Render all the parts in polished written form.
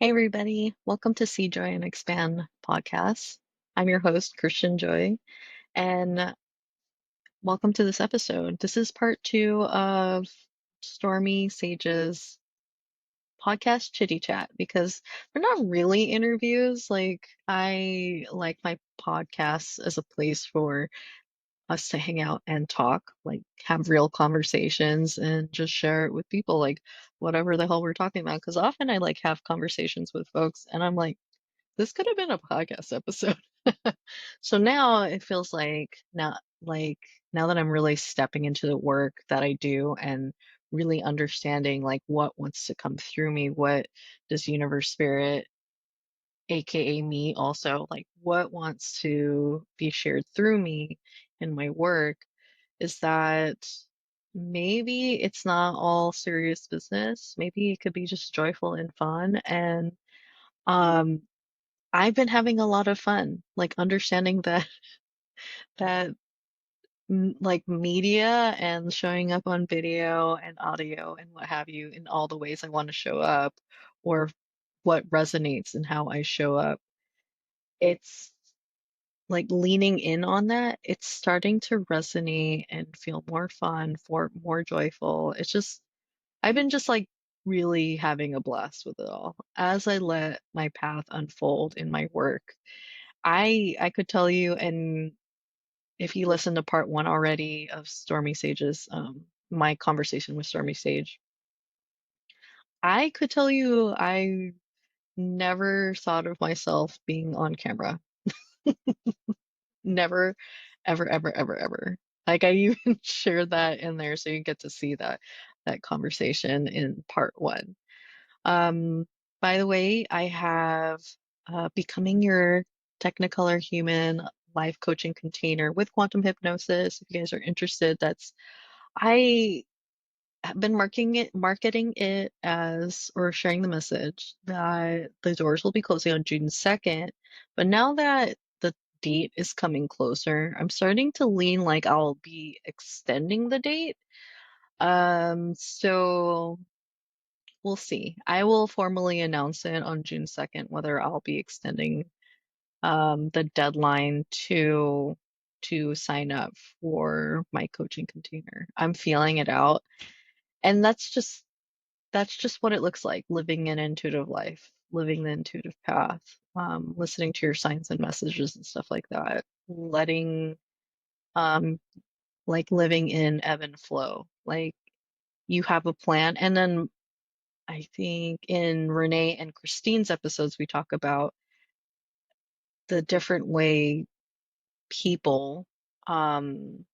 Hey everybody, welcome to See Joy and Expand podcast. I'm your host, Christian Joy, and welcome to this episode. This is part two of Stormy Sage's podcast chitty chat because they're not really interviews. Like, I like my podcasts as a place for us to hang out and talk, like have real conversations and just share it with people, like whatever the hell we're talking about. Because often I like have conversations with folks and I'm like, this could have been a podcast episode. So now it feels like now that I'm really stepping into the work that I do and really understanding like what wants to come through me, what does universe spirit, aka me also, like what wants to be shared through me in my work is that maybe it's not all serious business. Maybe it could be just joyful and fun and um I've been having a lot of fun, like understanding that that like media and showing up on video and audio and what have you in all the ways I want to show up or what resonates and how I show up. It's like leaning in on that. It's starting to resonate and feel more fun, for more joyful. It's just I've been just like really having a blast with it all as I let my path unfold in my work. I could tell you, and if you listened to part one already of Stormy Sage's my conversation with Stormy Sage, I could tell you I never thought of myself being on camera. Never, ever, ever, ever, ever. Like I even shared that in there so you get to see that conversation in part one. Um, by the way, I have Becoming Your Technicolor Human life coaching container with quantum hypnosis. If you guys are interested, I have been marketing it as or sharing the message that the doors will be closing on June 2nd. But now that the date is coming closer, I'm starting to lean like I'll be extending the date. So we'll see. I will formally announce it on June 2nd whether I'll be extending the deadline to sign up for my coaching container. I'm feeling it out, and that's just what it looks like living an intuitive life, living the intuitive path, listening to your signs and messages and stuff like that, letting um like living in ebb and flow. Like you have a plan, and then I think in Renee and Christine's episodes, we talk about the different way people um,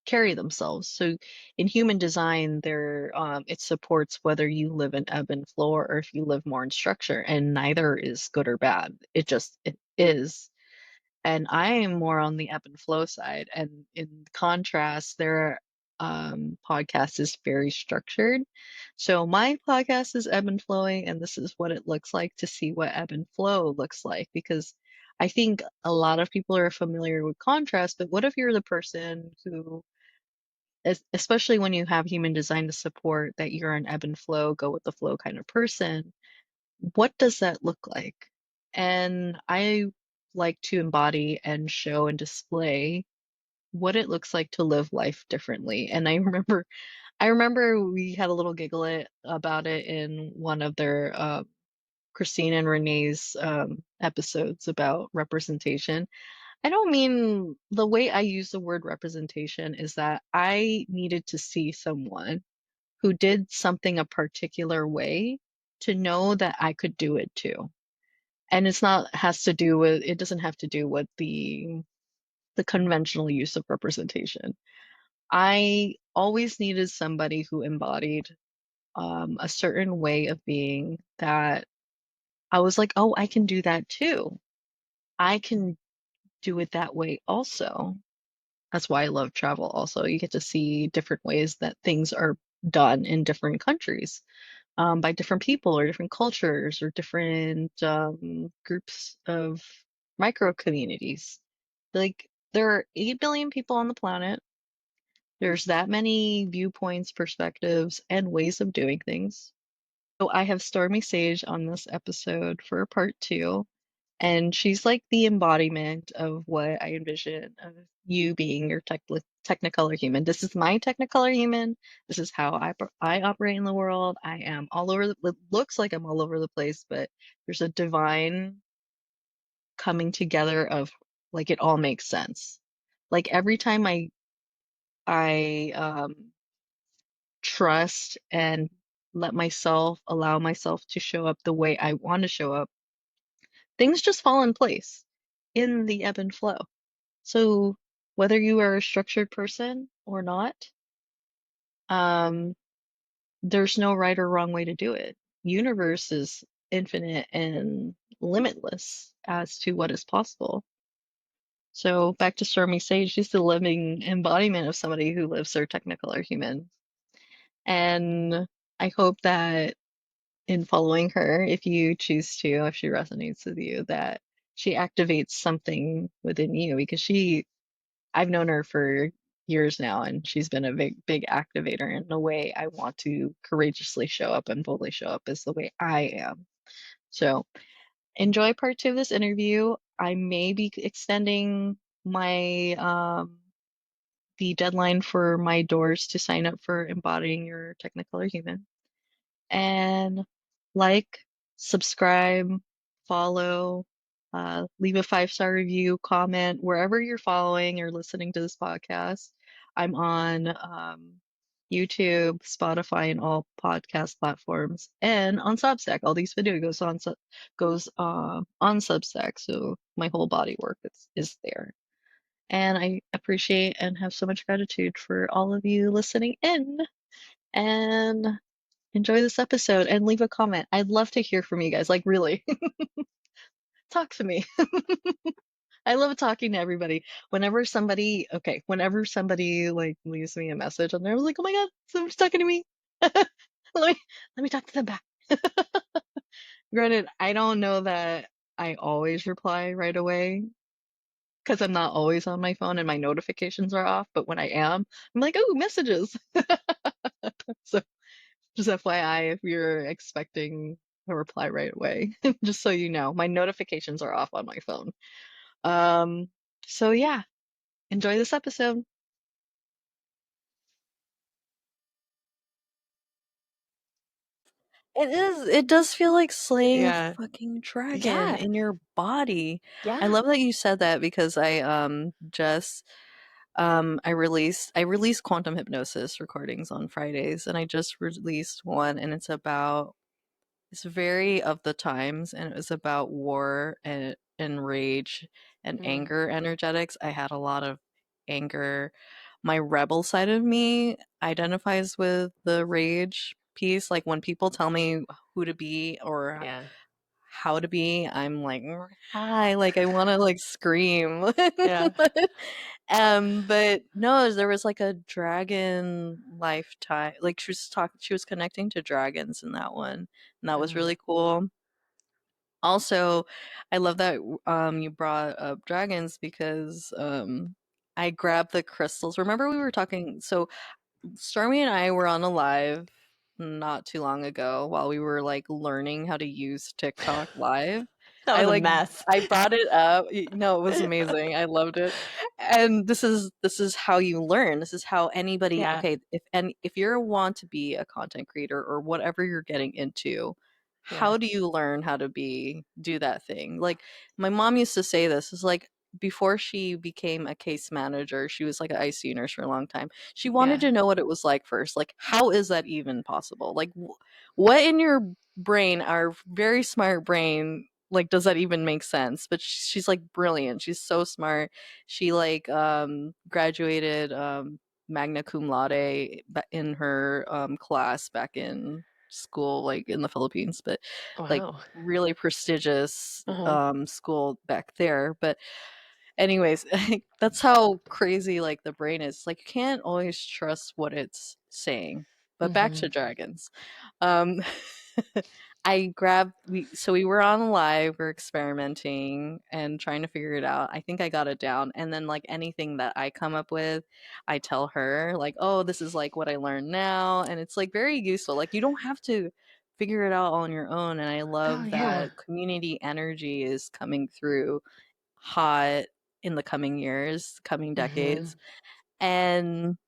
carry themselves. So in human design, it supports whether you live in ebb and flow or if you live more in structure, and neither is good or bad. It is. And I am more on the ebb and flow side. And in contrast, their podcast is very structured. So my podcast is ebb and flowing, and this is what it looks like to see what ebb and flow looks like. Because I think a lot of people are familiar with contrast, but what if you're the person who, especially when you have human design to support that you're an ebb and flow, go with the flow kind of person? What does that look like? And I like to embody and show and display what it looks like to live life differently. And I remember we had a little giggle about it in one of their Christine and Renee's episodes about representation. I don't mean the way I use the word representation is that I needed to see someone who did something a particular way to know that I could do it too. And it doesn't have to do with the conventional use of representation. I always needed somebody who embodied a certain way of being that I was like, oh, I can do that too. I can do it that way also. That's why I love travel also. You get to see different ways that things are done in different countries, by different people or different cultures or different groups of micro communities. Like there are 8 billion people on the planet. There's that many viewpoints, perspectives, and ways of doing things. So I have Stormy Sage on this episode for part two, and she's like the embodiment of what I envision of you being your Technicolor human. This is my Technicolor human. This is how I operate in the world. I am all over it looks like I'm all over the place, but there's a divine coming together of like it all makes sense. Like every time I trust and allow myself to show up the way I want to show up, things just fall in place in the ebb and flow. So whether you are a structured person or not, um, there's no right or wrong way to do it. Universe is infinite and limitless as to what is possible. So back to Stormy Sage, she's the living embodiment of somebody who lives their Technicolor human. And I hope that in following her, if you choose to, if she resonates with you, that she activates something within you because I've known her for years now, and she's been a big activator in the way I want to courageously show up and boldly show up is the way I am. So enjoy part two of this interview. I may be extending my the deadline for my doors to sign up for embodying your Technicolor human. And like, subscribe, follow, leave a 5-star review, comment wherever you're following or listening to this podcast. I'm on YouTube, Spotify, and all podcast platforms, and on Substack. All these video goes on Substack, so my whole body work is there. And I appreciate and have so much gratitude for all of you listening in. And enjoy this episode and leave a comment. I'd love to hear from you guys. Like, really, talk to me. I love talking to everybody. Whenever somebody like leaves me a message and they're like, oh my God, someone's talking to me. Let me talk to them back. Granted, I don't know that I always reply right away because I'm not always on my phone and my notifications are off. But when I am, I'm like, oh, messages. So just FYI, if you're expecting a reply right away, just so you know, my notifications are off on my phone. Um, so yeah, enjoy this episode. It is. It does feel like slaying a Yeah. fucking dragon Yeah. in your body. I Yeah. love that you said that because I just I release quantum hypnosis recordings on Fridays, and I just released one, and it's very of the times, and it was about war and rage and Mm. anger energetics. I had a lot of anger. My rebel side of me identifies with the rage piece. Like when people tell me who to be or Yeah. how to be, I'm like, hi, like I want to like scream. Yeah. But no, there was like a dragon lifetime. Like she was connecting to dragons in that one, and that was Mm. really cool. Also, I love that you brought up dragons because I grabbed the crystals. Remember we were talking, so Stormy and I were on a live not too long ago while we were like learning how to use TikTok live. That I was a like mess. I brought it up. No, it was amazing. I loved it. And this is how you learn. This is how anybody, Yeah. okay, if you want to be a content creator or whatever you're getting into, Yeah. how do you learn how to do that thing? Like my mom used to say this, is like before she became a case manager, she was like an ICU nurse for a long time. She wanted Yeah. to know what it was like first. Like, how is that even possible? Like, what in your brain, our very smart brain, like, does that even make sense? But she's like brilliant. She's so smart. She like graduated magna cum laude in her class back in school, like in the Philippines, but like Wow. really prestigious Uh-huh. school back there. But anyways, that's how crazy like the brain is. Like you can't always trust what it's saying. But back Mm-hmm. to dragons. Um I grabbed we were on live, we're experimenting and trying to figure it out. I think I got it down. And then like anything that I come up with, I tell her like, "Oh, this is like what I learned now." And it's like very useful. Like you don't have to figure it out on your own. And I Oh love yeah. that community energy is coming through hot in the coming years, coming Hmm. decades. And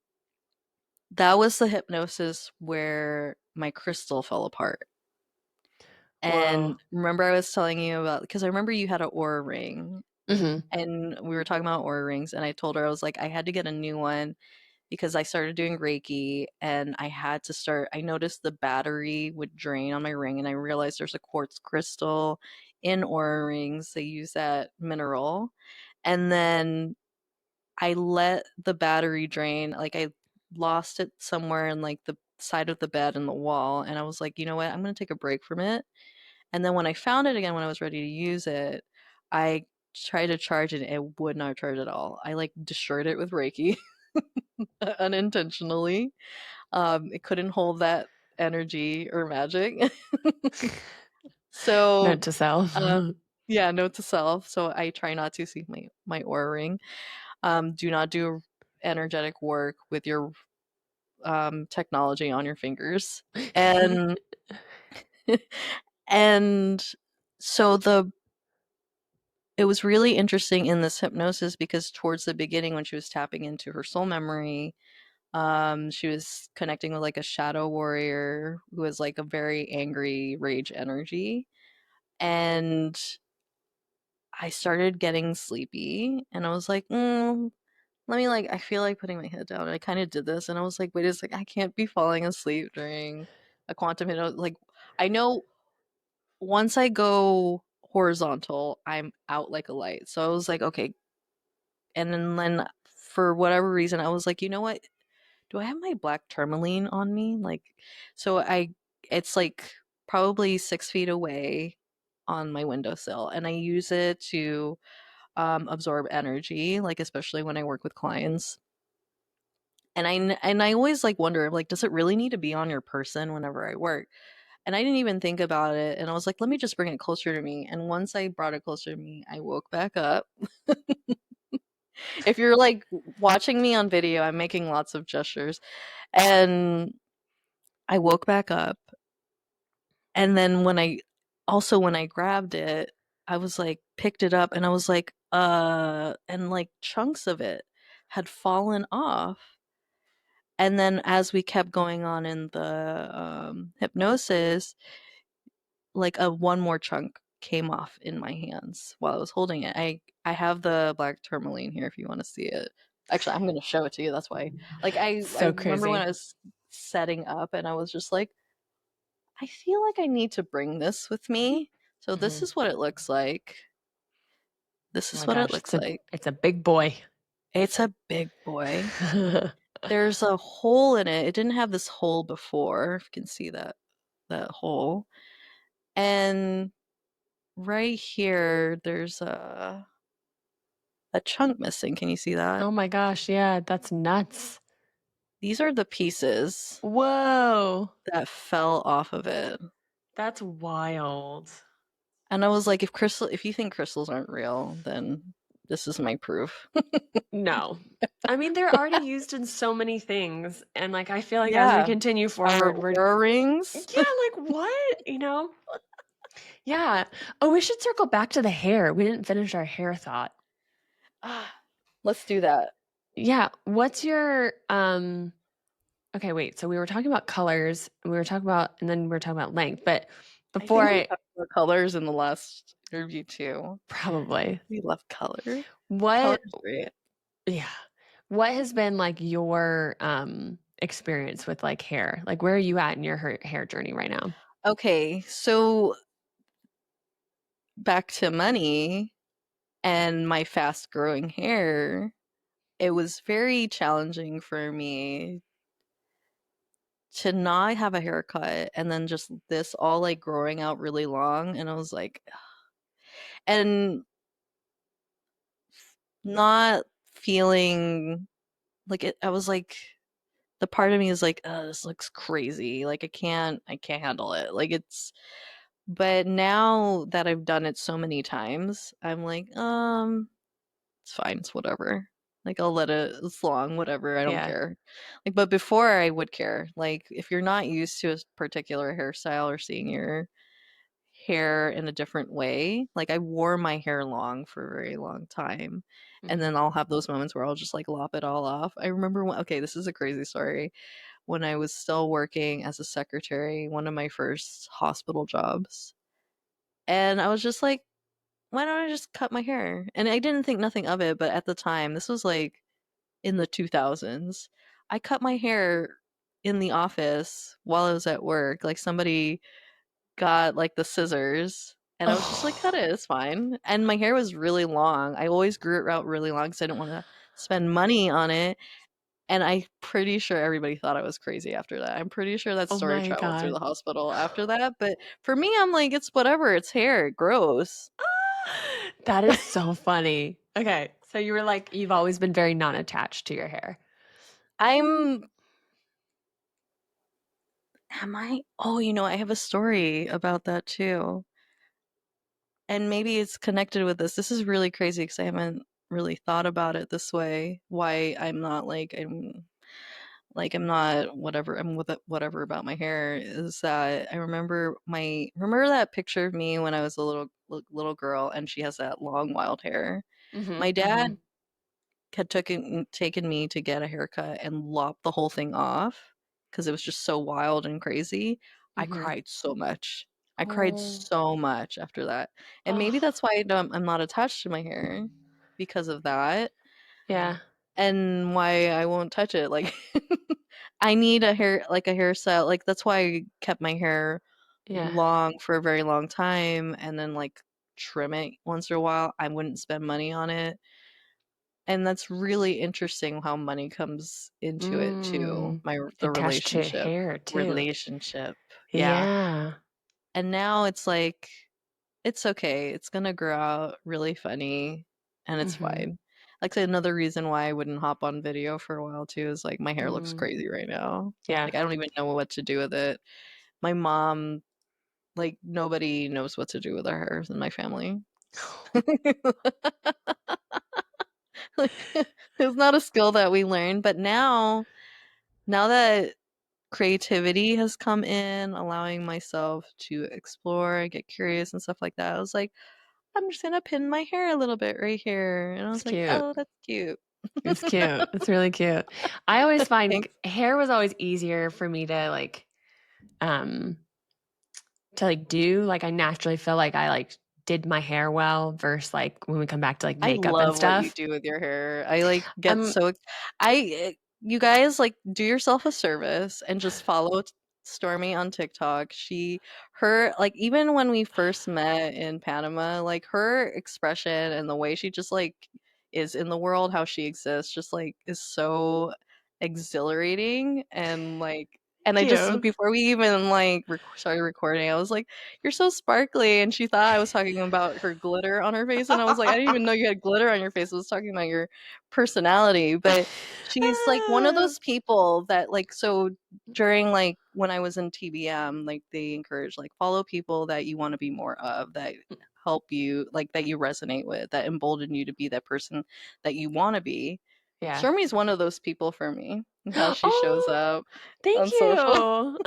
that was the hypnosis where my crystal fell apart. Whoa. And remember, I was telling you about, because I remember you had an aura ring, Hmm. and we were talking about aura rings, and I told her, I was like, I had to get a new one because I started doing Reiki and I had to start. I noticed the battery would drain on my ring, and I realized there's a quartz crystal in aura rings. They use that mineral. And then I let the battery drain. Like I lost it somewhere in like the side of the bed and the wall. And I was like, you know what? I'm going to take a break from it. And then when I found it again, when I was ready to use it, I tried to charge it. It would not charge at all. I like destroyed it with Reiki unintentionally. It couldn't hold that energy or magic. Note So, to self. uh, yeah, note to self. So I try not to see my aura ring. Do not do energetic work with your technology on your fingers. And and so it was really interesting in this hypnosis because towards the beginning when she was tapping into her soul memory, she was connecting with like a shadow warrior who was like a very angry rage energy. And I started getting sleepy and I was like, let me like, I feel like putting my head down. And I kind of did this and I was like, wait a second, I can't be falling asleep during a quantum hypnosis. Like, I know once I go horizontal, I'm out like a light. So I was like, okay. And then for whatever reason, I was like, you know what? Do I have my black tourmaline on me? Like, so it's like probably 6 feet away on my windowsill, and I use it to absorb energy, like especially when I work with clients. And I always like wonder, like, does it really need to be on your person whenever I work? And I didn't even think about it, and I was like, let me just bring it closer to me. And once I brought it closer to me, I woke back up. If you're like watching me on video, I'm making lots of gestures, and I woke back up. And then when I grabbed it, I was like, picked it up and I was like, and like chunks of it had fallen off. And then as we kept going on in the hypnosis, like a one more chunk came off in my hands while I was holding it. I have the black tourmaline here if you want to see it. Actually, I'm going to show it to you. That's why. Like I So remember when crazy. I was setting up and I was just like, I feel like I need to bring this with me. So this Hmm. is what it looks like. This Oh is my what it gosh, looks like. it's a big boy. It's a big boy. There's a hole in it. It didn't have this hole before. If you can see that hole. And right here there's a chunk missing. Can you see that? Oh my gosh, yeah, that's nuts. These are the pieces Whoa, that fell off of it. that's wild. And I was like, if you think crystals aren't real, then this is my proof. No. I mean, they're already used in so many things. And like, I feel like as we Yeah. continue Our forward, we're, aura rings. yeah, like what? Yeah. Oh, we should circle back to the hair. We didn't finish our hair thought. Ah, let's do that. Yeah. What's your, okay, wait. So we were talking about colors, and we were talking about, and then we were talking about length. But I before think we I, talked about colors in the last interview too. probably, We love color. what, Color's great. yeah. What has been like your experience with like hair? Like where are you at in your hair journey right now? Okay, so back to money and my fast growing hair. It was very challenging for me to not have a haircut and then just this all like growing out really long. And I was like, and not feeling like it. I was like, the part of me is like, oh, this looks crazy. Like I can't handle it. Like it's, but now that I've done it so many times, I'm like, it's fine, it's whatever. Like I'll let it, it's long, whatever, I don't Yeah. care. Like, but before I would care. Like if you're not used to a particular hairstyle or seeing your hair in a different way, like I wore my hair long for a very long time. And Mhm. then I'll have those moments where I'll just like lop it all off. I remember when, okay, this is a crazy story. When I was still working as a secretary, one of my first hospital jobs. And I was just like, why don't I just cut my hair? And I didn't think nothing of it, but at the time, this was like in the 2000s, I cut my hair in the office while I was at work. Like somebody got like the scissors and I was just like, cut Oh. it, it's fine. And my hair was really long. I always grew it out really long because I didn't want to spend money on it. And I'm pretty sure everybody thought I was crazy after that. I'm pretty sure that Oh story my traveled through God. the hospital after that. But for me, I'm like, it's whatever. It's hair. Gross. That is so funny. Okay, so you were like, you've always been very non-attached to your hair. I'm. Am I? Oh, I have a story about that too. And maybe it's connected with this. This is really crazy because I haven't really thought about it this way. Why I'm not whatever, I'm with it, whatever about my hair is that I remember that picture of me when I was a little girl and she has that long wild hair. Mhm, My dad mhm, had taken me to get a haircut and lopped the whole thing off because it was just so wild and crazy. I mhm. cried so much. I cried Oh, so much after that. And maybe oh, that's why I'm not attached to my hair because of that yeah, and why I won't touch it. Like I need a hairstyle. Like that's why I kept my hair yeah. long for a very long time and then like trim it once in a while. I wouldn't spend money on it. And that's really interesting how money comes into it too. Mm, The attached to relationship. hair too. Relationship. Yeah. Yeah. And now it's like it's okay. It's gonna grow out really funny and it's Mhm, fine. Like I said, another reason why I wouldn't hop on video for a while too is like my hair looks mm, crazy right now. yeah. Like I don't even know what to do with it. My mom, like nobody knows what to do with our hair in my family. Like it's not a skill that we learned, but now that creativity has come in, allowing myself to explore, get curious and stuff like that, I was like, I'm just gonna pin my hair a little bit right here. And I It's was like, cute. oh, that's cute. It's cute. It's really cute. I always find Thanks. hair was always easier for me um to do. Like I naturally feel like I did my hair well versus like when we come back to like I makeup and love what you stuff. do with your hair. I like get Um so you guys like do yourself a service and just follow Stormy on TikTok. Her like even when we first met in Panama, like her expression and the way she just like is in the world, how she exists, just like is so exhilarating and I just cute. before we even like started recording, I was like, "You're so sparkly," and she thought I was talking about her glitter on her face, and I was like, "I didn't even know you had glitter on your face. I was talking about your personality." But she's like one of those people that like so during like when I was in TBM, like they encourage like follow people that you want to be more of, that help you, like that you resonate with, that embolden you to be that person that you want to be. Yeah. Stormy's one of those people for me, and how she shows Oh, up thank on social. you.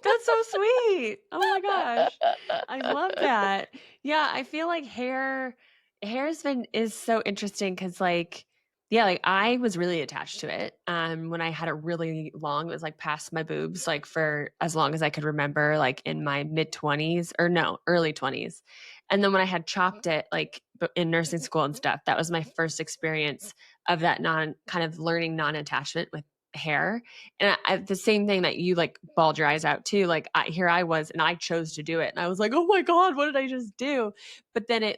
That's so sweet. Oh my gosh. I love that. Yeah, I feel like hair's been is so interesting because yeah, like I was really attached to it. When I had it really long, it was like past my boobs, like for as long as I could remember, like in my mid 20s or no, early 20s. And then when I had chopped it, like in nursing school and stuff, that was my first experience of that kind of learning non-attachment with hair. And the same thing that you like bawled your eyes out too. Like here I was, and I chose to do it, and I was like, "Oh my god, what did I just do?" But then it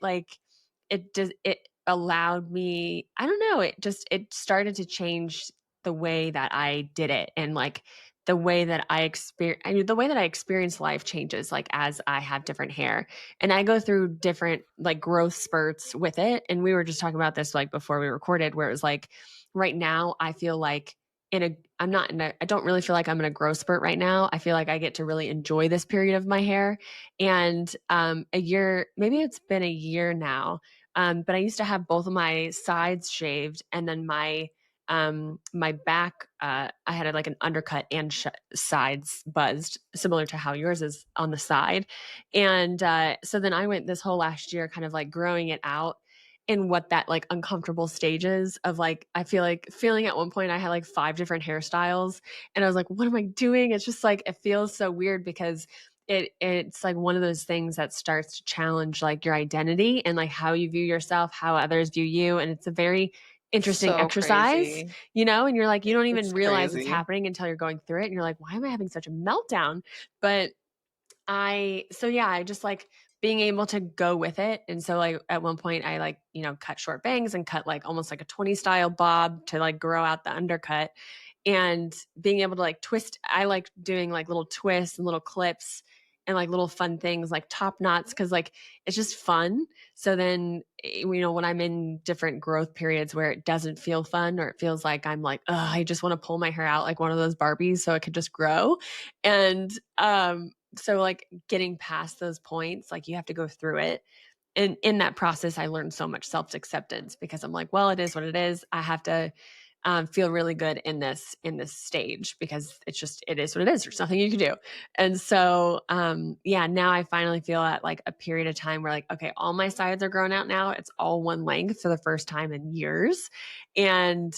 allowed me. I don't know. It started to change the way that I did it, and like the way that I experience. I mean, the way that I experience life changes like as I have different hair, and I go through different like growth spurts with it. And we were just talking about this like before we recorded, where it was like right now I feel like I don't really feel like I'm in a growth spurt right now. I feel like I get to really enjoy this period of my hair. And maybe it's been a year now But I used to have both of my sides shaved, and then my back, I had like an undercut and sides buzzed, similar to how yours is on the side. And so then I went this whole last year kind of like growing it out in what that like uncomfortable stages of like, I feel like feeling at one point I had like 5 different hairstyles, and I was like, what am I doing? It's just like, it feels so weird because it's like one of those things that starts to challenge like your identity and like how you view yourself, how others view you. And it's a very interesting So exercise, crazy. and you're like, you don't even It's realize it's crazy. happening until you're going through it. And you're like, why am I having such a meltdown? But so yeah, I just like being able to go with it. And so like at one point I like, cut short bangs and cut like almost like a 20 style bob to like grow out the undercut, and being able to like twist. I like doing like little twists and little clips and like little fun things like top knots, because like it's just fun. So then, when I'm in different growth periods where it doesn't feel fun, or it feels like I'm like, oh, I just want to pull my hair out like one of those Barbies so it could just grow. And so like getting past those points, like you have to go through it. And in that process, I learned so much self-acceptance, because I'm like, well, it is what it is. I have to feel really good in this stage, because it is what it is. There's nothing you can do. And so yeah, now I finally feel at like a period of time where like, okay, all my sides are grown out now. It's all one length for the first time in years. And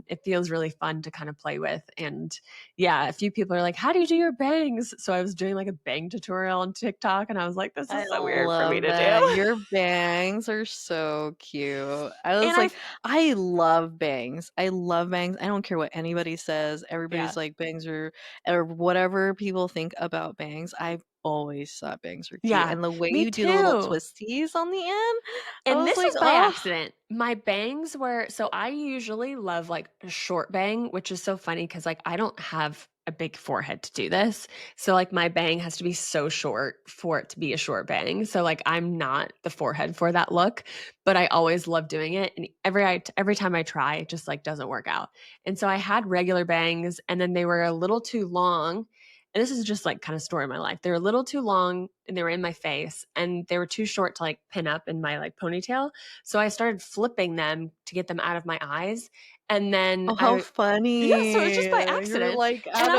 it feels really fun to kind of play with. And yeah, a few people are like, how do you do your bangs? So I was doing like a bang tutorial on TikTok, and I was like, this I is so weird for me love to that. do. Your bangs are so cute. I was And like, I love bangs. I love bangs. I don't care what anybody says. yeah, Everybody's like bangs or whatever people think about bangs. I've always thought bangs were cute. yeah, And the way me you do the little too. twisties on the end, I And was this like, was by oh, accident. My bangs were, so I usually love like a short bang, which is so funny because like I don't have a big forehead to do this. So like my bang has to be so short for it to be a short bang. So like I'm not the forehead for that look, but I always love doing it. And every time I try, it just like doesn't work out. And so I had regular bangs, and then they were a little too long. And this is just like kind of story of my life. They were a little too long, and they were in my face, and they were too short to like pin up in my like ponytail. So I started flipping them to get them out of my eyes. And then oh, how yeah, so it was funny. just by You're accident. like And I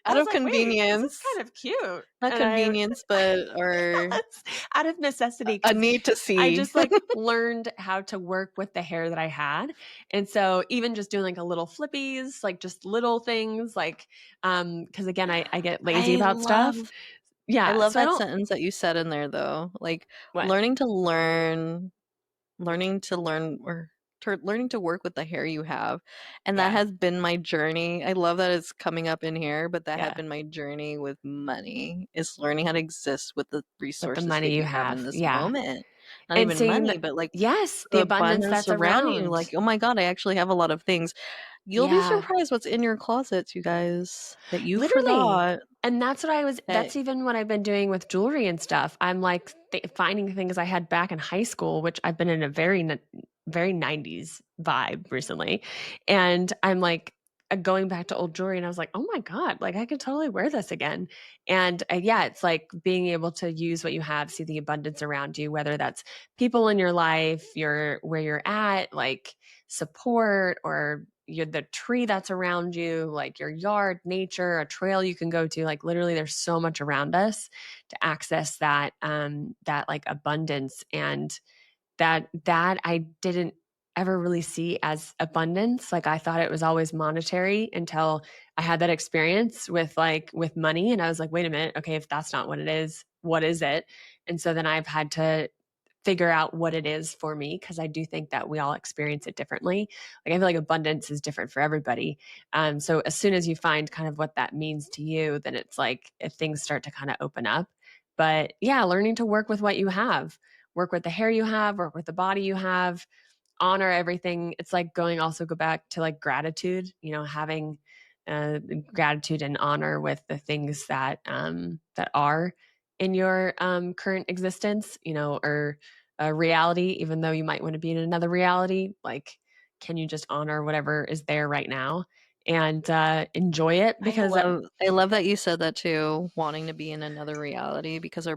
out was of like, wait, this is convenience. kind of cute. Not And I convenience, but or yes, out of necessity, a because need to I see. just like learned how to work with the hair that I had. And so even just doing like a little flippies, like just little things like because again I get lazy I about love stuff. I Yeah. love So I that don't sentence that you said in there though. Like what? learning to learn, learning to learn or learning to work with the hair you have. And that Yeah. has been my journey. I love that it's coming up in here, but that had Yeah. been my journey with money is learning how to exist with the With the resources money that you you have have. in this Yeah. moment. Not And even seeing money, that, but like yes, the the abundance abundance that's surrounding you. Like, around. oh my God, I actually have a lot of things. You'll be Yeah. surprised what's in your closets, you guys, that you Literally. forgot And that that's even what I've been doing with jewelry and stuff. I'm like finding things I had back in high school, which I've been in a very 90s vibe recently. And I'm like going back to old jewelry, and I was like, oh my God, like I could totally wear this again. And yeah, it's like being able to use what you have, see the abundance around you, whether that's people in your life, where you're at, like support, or the tree that's around you, like your yard, nature, a trail you can go to. Like literally, there's so much around us to access that like abundance, and that I didn't ever really see as abundance. Like I thought it was always monetary until I had that experience with money, and I was like, wait a minute, okay, if that's not what it is, what is it? And so then I've had to figure out what it is for me, because I do think that we all experience it differently. Like I feel like abundance is different for everybody. So as soon as you find kind of what that means to you, then it's like if things start to kind of open up. But yeah, learning to work with what you have, work with the hair you have, work with the body you have, honor everything. It's like go back to like gratitude, having gratitude and honor with the things that are in your current existence, or a reality, even though you might want to be in another reality. Like, can you just honor whatever is there right now? and enjoy it because I love that you said that too, wanting to be in another reality because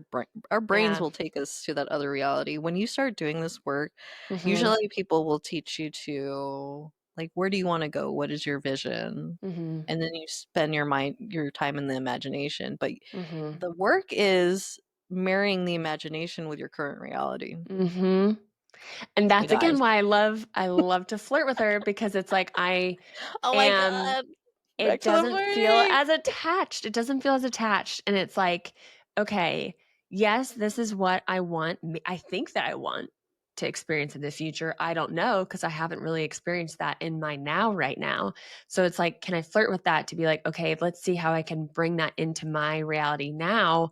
our brains yeah. will take us to that other reality. When you start doing this work, Mhm. usually people will teach you to like where do you want to go? What is your vision? Mhm. And then you spend your time in the imagination. But Mhm. the work is marrying the imagination with your current reality. Mhm. And You that's again guys. why I love to flirt with her because it's like I Oh my am God. Back it to the doesn't feel flirting. as attached. It doesn't feel as attached. And it's like, okay, yes, this is what I want. I think that I want to experience in the future. I don't know because I haven't really experienced that in my now right now. So it's like, can I flirt with that to be like, okay, let's see how I can bring that into my reality now,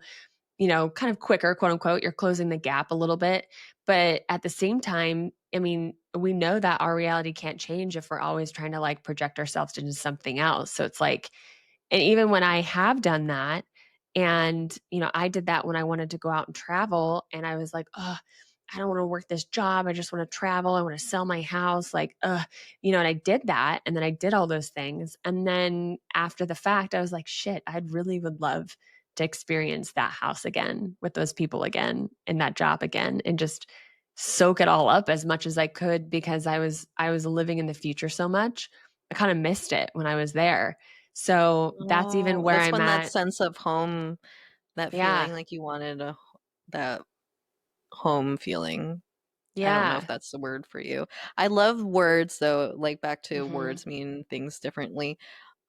kind of quicker, quote unquote. You're closing the gap a little bit. But at the same time, I mean, we know that our reality can't change if we're always trying to like project ourselves into something else. So it's like, and even when I have done that, and, I did that when I wanted to go out and travel, and I was like, oh, I don't want to work this job. I just want to travel. I want to sell my house. Like, and I did that. And then I did all those things. And then after the fact, I was like, shit, I really would love to experience that house again with those people again and that job again and just soak it all up as much as I could because I was living in the future so much. I kind of missed it when I was there. So that's even Oh, where that's I'm when that at. sense of home, that Yeah. feeling like you wanted that home feeling. I don't know if Yeah. that's the word for you. I love words though, like back to Mhm. words mean things differently.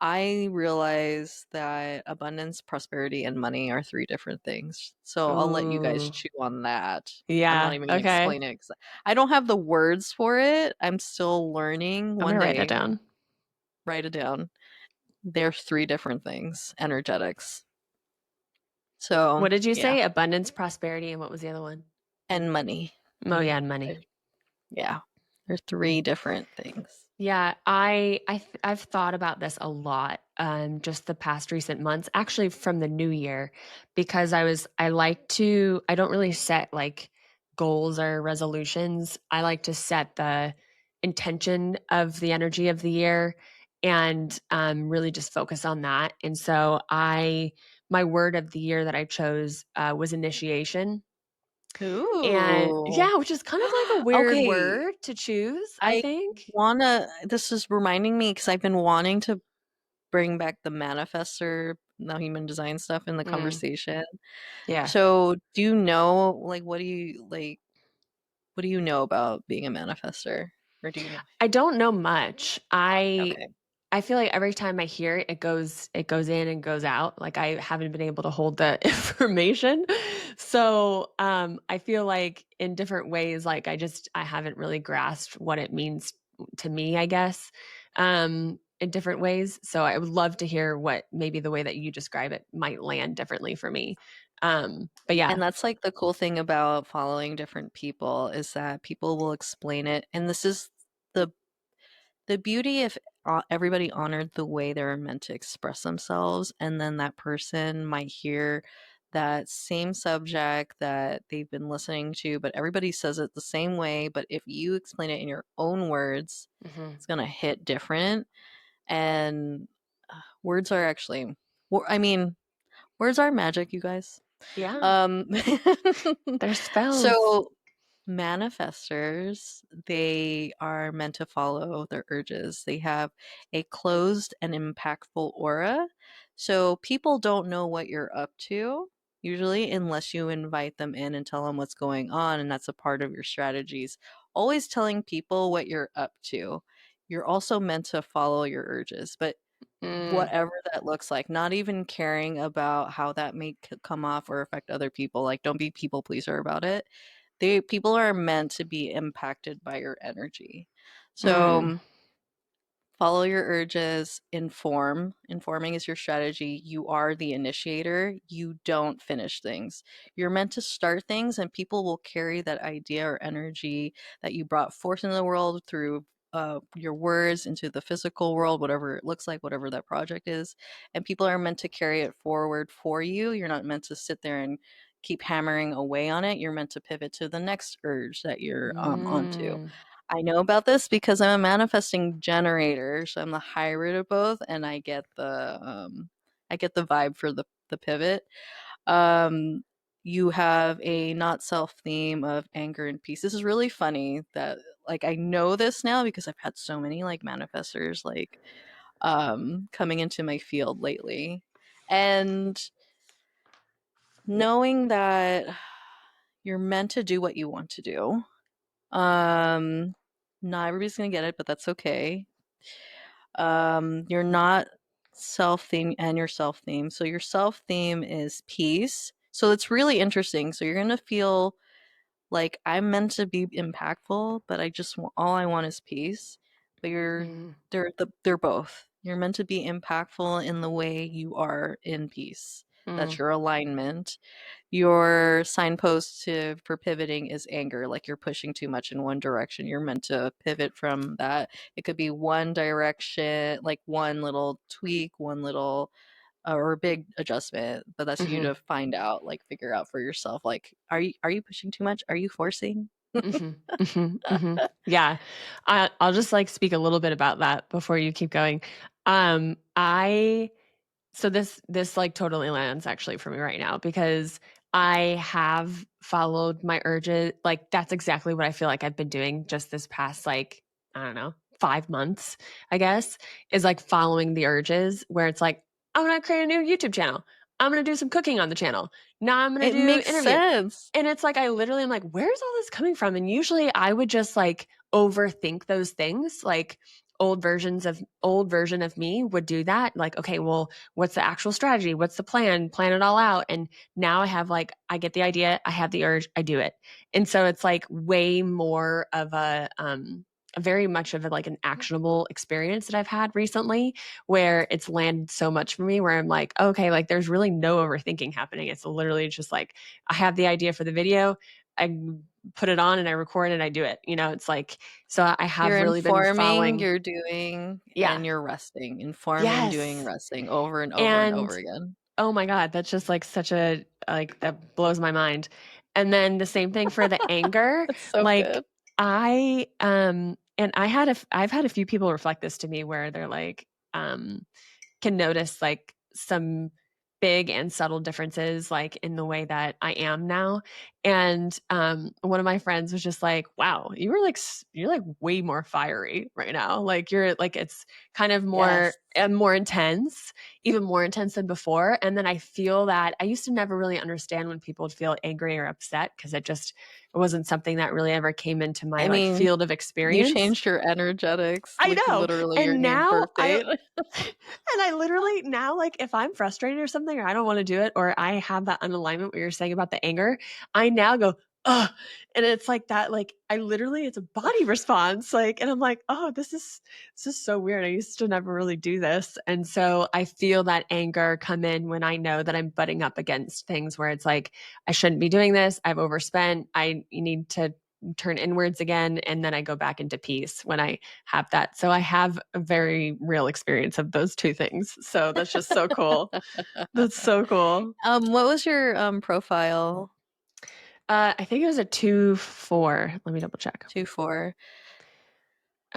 I realize that abundance, prosperity, and money are three different things. So I'll let you guys Ooh. chew on that. I'm not Yeah. even gonna Okay. explain it because I don't have the words for it. I'm still learning. I'm One gonna write that day, down. write it down. They're three different things, energetics. So What did you yeah, say? Abundance, prosperity, and what was the other one? and money. Oh yeah, and money. Yeah, they're three different things. Yeah, I've thought about this a lot, just the past recent months, actually from the new year, because I don't really set like goals or resolutions. I like to set the intention of the energy of the year and really just focus on that. And so my word of the year that I chose was initiation. And Ooh. yeah, which is kind of like a weird Okay, word to choose, I I think. this is reminding me because I've been wanting to bring back the manifestor, the human design stuff in the Mm, conversation. yeah. So, do you know, like, what do you know about being a manifestor? Or do you know? I don't know much. Okay. I feel like every time I hear it, it goes in and goes out. Like I haven't been able to hold the information. So I feel like in different ways, like I haven't really grasped what it means to me, I guess, in different ways. So I would love to hear what maybe the way that you describe it might land differently for me. But yeah. And that's like the cool thing about following different people is that people will explain it. And this is the the beauty if everybody honored the way they're meant to express themselves, and then that person might hear that same subject that they've been listening to, but everybody says it the same way. But if you explain it in your own words, Mhm. it's going to hit different. And words are actually, I mean, words are magic, you guys. Yeah. Um, There's spells. so manifestors, they are meant to follow their urges. They have a closed and impactful aura. So people don't know what you're up to, usually, unless you invite them in and tell them what's going on. And that's a part of your strategies. Always telling people what you're up to. You're also meant to follow your urges, but Mm, whatever that looks like, not even caring about how that may come off or affect other people. Like, don't be people pleaser about it. People are meant to be impacted by your energy. mm, So follow your urges, informing is your strategy. You are the initiator, you don't finish things. You're meant to start things, and people will carry that idea or energy that you brought forth in the world through your words into the physical world, whatever it looks like, whatever that project is. And people are meant to carry it forward for you. You're not meant to sit there and keep hammering away on it. You're meant to pivot to the next urge that you're onto. mm. I know about this because I'm a manifesting generator, so I'm the hybrid of both, and I get the vibe for the pivot. Um, you have a not self theme of anger and peace. This is really funny that like I know this now because I've had so many like manifestors like coming into my field lately. And knowing that you're meant to do what you want to do. Um, Not everybody's gonna get it, but that's okay. You're not self theme and your self theme. So your self theme is peace. So it's really interesting. So you're gonna feel like I'm meant to be impactful, but all I want is peace. But Mm, they're both. You're meant to be impactful in the way you are in peace. That's mm, your alignment. Your signpost for pivoting is anger, like you're pushing too much in one direction. You're meant to pivot from that. It could be one direction, like one little tweak, one little or a big adjustment, but that's you mhm, to find out, like figure out for yourself. Like, are you pushing too much? Are you forcing? mhm, mhm, mhm. Yeah. I'll just like speak a little bit about that before you keep going. I So this like totally lands actually for me right now because I have followed my urges. Like that's exactly what I feel like I've been doing just this past like, I don't know, 5 months, I guess, is like following the urges where it's like, I'm going to create a new YouTube channel. I'm going to do some cooking on the channel. Now I'm going to It do makes interview. sense. And it's like I literally am like, where's all this coming from? And usually I would just like overthink those things. Like old version of me would do that. Like, okay, well, what's the actual strategy? What's the plan? Plan it all out. And now I have like, I get the idea, I have the urge, I do it. And so it's like way more of a very much of a, like an actionable experience that I've had recently where it's landed so much for me where I'm like, okay, like there's really no overthinking happening. It's literally just like, I have the idea for the video. I put it on and I record and I do it. You know, it's like, so I You're have really been informing, following. you're doing, Yeah. and you're resting. Informing, doing, Yes. resting over and over and over And again. oh my God, that's just like such a, like, that blows my mind. And then the same thing for the anger. That's so Like, good. and I've had a few people reflect this to me where they're like, um, can notice like some big and subtle differences like in the way that I am now. And one of my friends was just like, "Wow, you're like way more fiery right now. Like you're like it's kind of more Yes. more intense, even more intense than before." And then I feel that I used to never really understand when people would feel angry or upset because it wasn't something that really ever came into my I like mean, field of you experience. changed your energetics, I like know. literally your And new now birth date. and I literally now, like, if I'm frustrated or something, or I don't want to do it, or I have that unalignment what you're saying about the anger, I now go, oh, and it's like that, like, I literally, it's a body response. Like, and I'm like, oh, this is so weird. I used to never really do this. And so I feel that anger come in when I know that I'm butting up against things where it's like, I shouldn't be doing this. I've overspent. I need to turn inwards again. And then I go back into peace when I have that. So I have a very real experience of those two things. So that's just so cool. That's so cool. What was your profile? I think it was a 2-4. Let me double check. 2-4.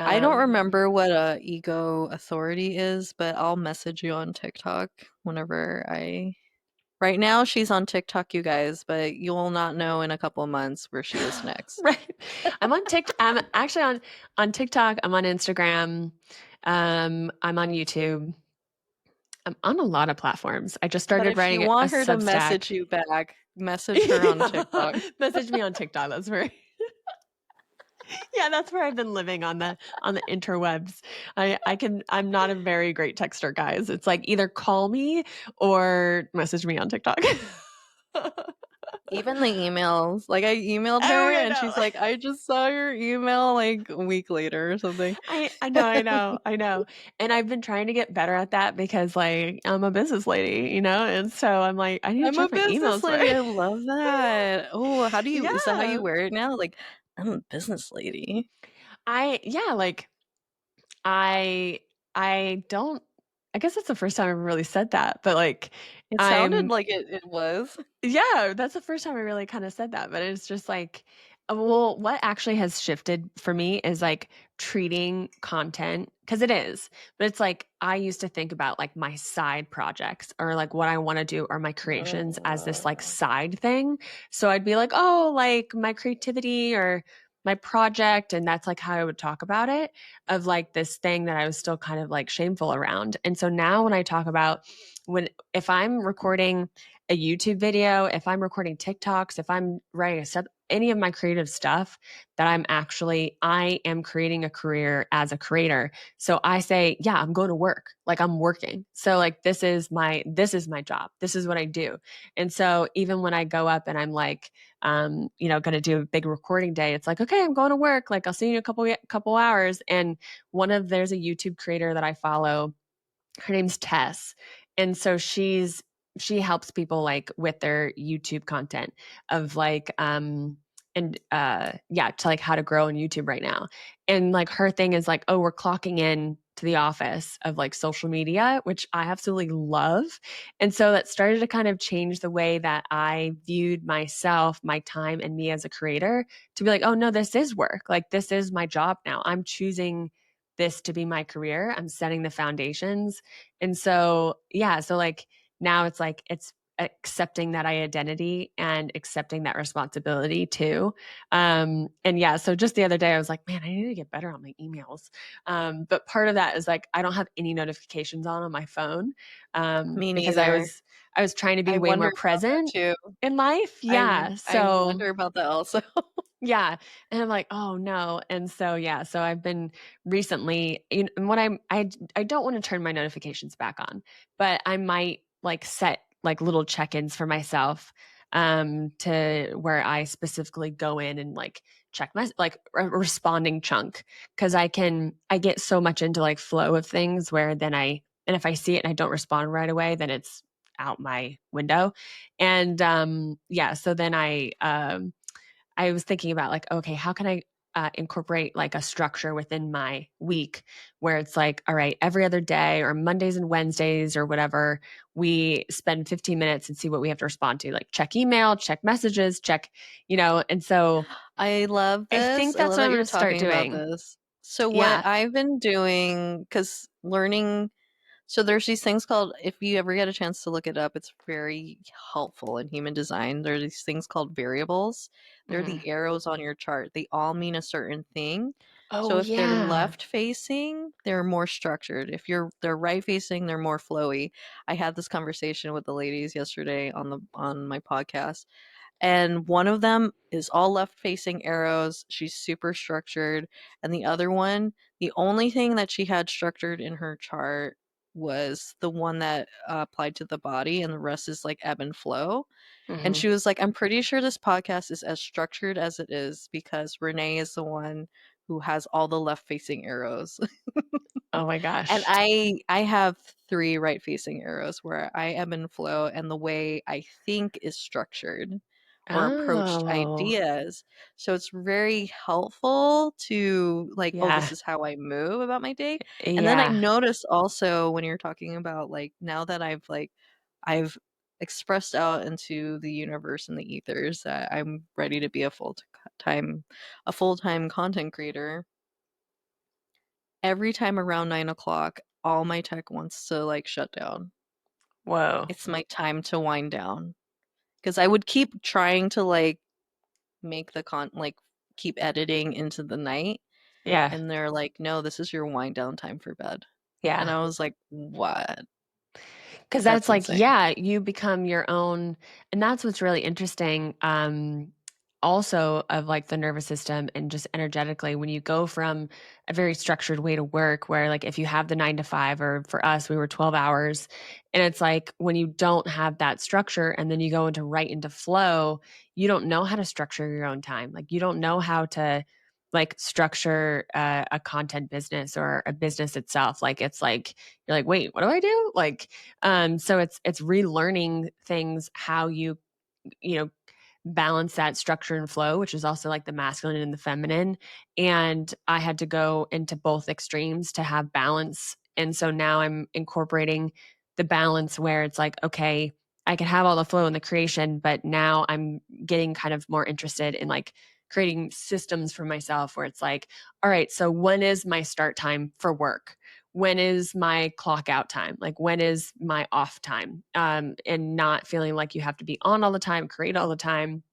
I don't Um, remember what a ego authority is, but I'll message you on TikTok whenever I. Right now, she's on TikTok, you guys, but you'll not know in a couple of months where she is next. right. I'm on TikTok. I'm actually on TikTok. I'm on Instagram. I'm on YouTube. I'm on a lot of platforms. I just But started if you writing a want her to Substack. message you back, message her on TikTok. Message me on TikTok. That's where yeah, that's where I've been living on the interwebs. I'm not a very great texter, guys. It's like either call me or message me on TikTok. Even the emails. Like I emailed Oh, her yeah, and she's no. like, I just saw your email like a week later or something. I know. And I've been trying to get better at that because like I'm a business lady, you know? And so I'm like, I need to I'm a check my business emails more. lady. I love that. Oh, how do you, is that how you Yeah. wear it now? Like, I'm a business lady. Like I I don't I guess that's the first time I've really said that, but like It sounded I'm like it was. yeah, that's the first time I really kind of said that, but it's just like Well, what actually has shifted for me is like treating content because it is, but it's like I used to think about like my side projects or like what I want to do or my creations as this like side thing. So I'd be like, oh, like my creativity or my project. And that's like how I would talk about it of like this thing that I was still kind of like shameful around. And so now when I talk about if I'm recording a YouTube video, if I'm recording TikToks, if I'm writing a sub, any of my creative stuff that I am creating a career as a creator. So I say, yeah, I'm going to work. Like I'm working. So like this is my job. This is what I do. And so even when I go up and I'm like, going to do a big recording day, it's like, okay, I'm going to work. Like I'll see you in a couple hours. And there's a YouTube creator that I follow. Her name's Tess. And so she helps people like with their YouTube content of like to like how to grow on YouTube right now. And like her thing is like, oh, we're clocking in to the office of like social media, which I absolutely love. And so that started to kind of change the way that I viewed myself, my time, and me as a creator to be like, oh no, this is work. Like this is my job now. I'm choosing this to be my career. I'm setting the foundations. And so, yeah, so like now it's like it's accepting that identity and accepting that responsibility too. And yeah, so just the other day I was like, man, I need to get better on my emails. But part of that is like I don't have any notifications on my phone Me because neither. I was trying to be I way more wonder about that present too. in life. Yeah. I So wonder about that also. yeah. And I'm like, oh no. And so yeah, so I've been recently, and what I don't want to turn my notifications back on, but I might like set like little check-ins for myself to where I specifically go in and like check my like a responding chunk because I get so much into like flow of things where then and if I see it and I don't respond right away, then it's out my window. And yeah, so then I was thinking about like, okay, how can I incorporate like a structure within my week where it's like, all right, every other day or Mondays and Wednesdays or whatever, we spend 15 minutes and see what we have to respond to, like check email, check messages, check, and so I love I this. think I that's love what that I'm you're going to start talking about doing. this. So what Yeah. I've been doing, because learning, so there's these things called, if you ever get a chance to look it up, it's very helpful in human design. There are these things called variables. They're Mhm. the arrows on your chart. They all mean a certain thing. Oh, So if they're yeah. left facing, they're more structured. If they're right facing, they're more flowy. I had this conversation with the ladies yesterday on my podcast, and one of them is all left facing arrows. She's super structured. And the other one, the only thing that she had structured in her chart was the one that applied to the body, and the rest is like ebb and flow. And Mhm. she was like, I'm pretty sure this podcast is as structured as it is because Renee is the one who has all the left facing arrows. Oh my And gosh. I have 3 right-facing arrows where I ebb and flow, and the way I think is structured or approached Oh, ideas. So it's very helpful to like, oh, this yeah. is how I move about my day. And then I Yeah. noticed also when you're talking about like now that I've expressed out into the universe and the ethers that I'm ready to be a full-time content creator. Every time around 9 o'clock, all my tech wants to like shut down. Whoa. It's my time to wind down. Because I would keep trying to like make like keep editing into the night. Yeah. And they're like, no, this is your wind down time for bed. And Yeah. I was like, what? Because that's That's like, insane. yeah, you become your own. And that's what's really interesting. Also, of like the nervous system and just energetically, when you go from a very structured way to work, where like if you have the 9 to 5, or for us, we were 12 hours, and it's like when you don't have that structure and then you go right into flow, you don't know how to structure your own time. Like, you don't know how to like structure a content business or a business itself. Like, it's like, you're like, wait, what do I do? Like, so it's relearning things, how you know balance that structure and flow, which is also like the masculine and the feminine. And I had to go into both extremes to have balance. And so now I'm incorporating the balance where it's like, okay, I can have all the flow and the creation, but now I'm getting kind of more interested in like creating systems for myself where it's like, all right, so when is my start time for work? When is my clock out time? Like, when is my off time? And not feeling like you have to be on all the time, create all the time,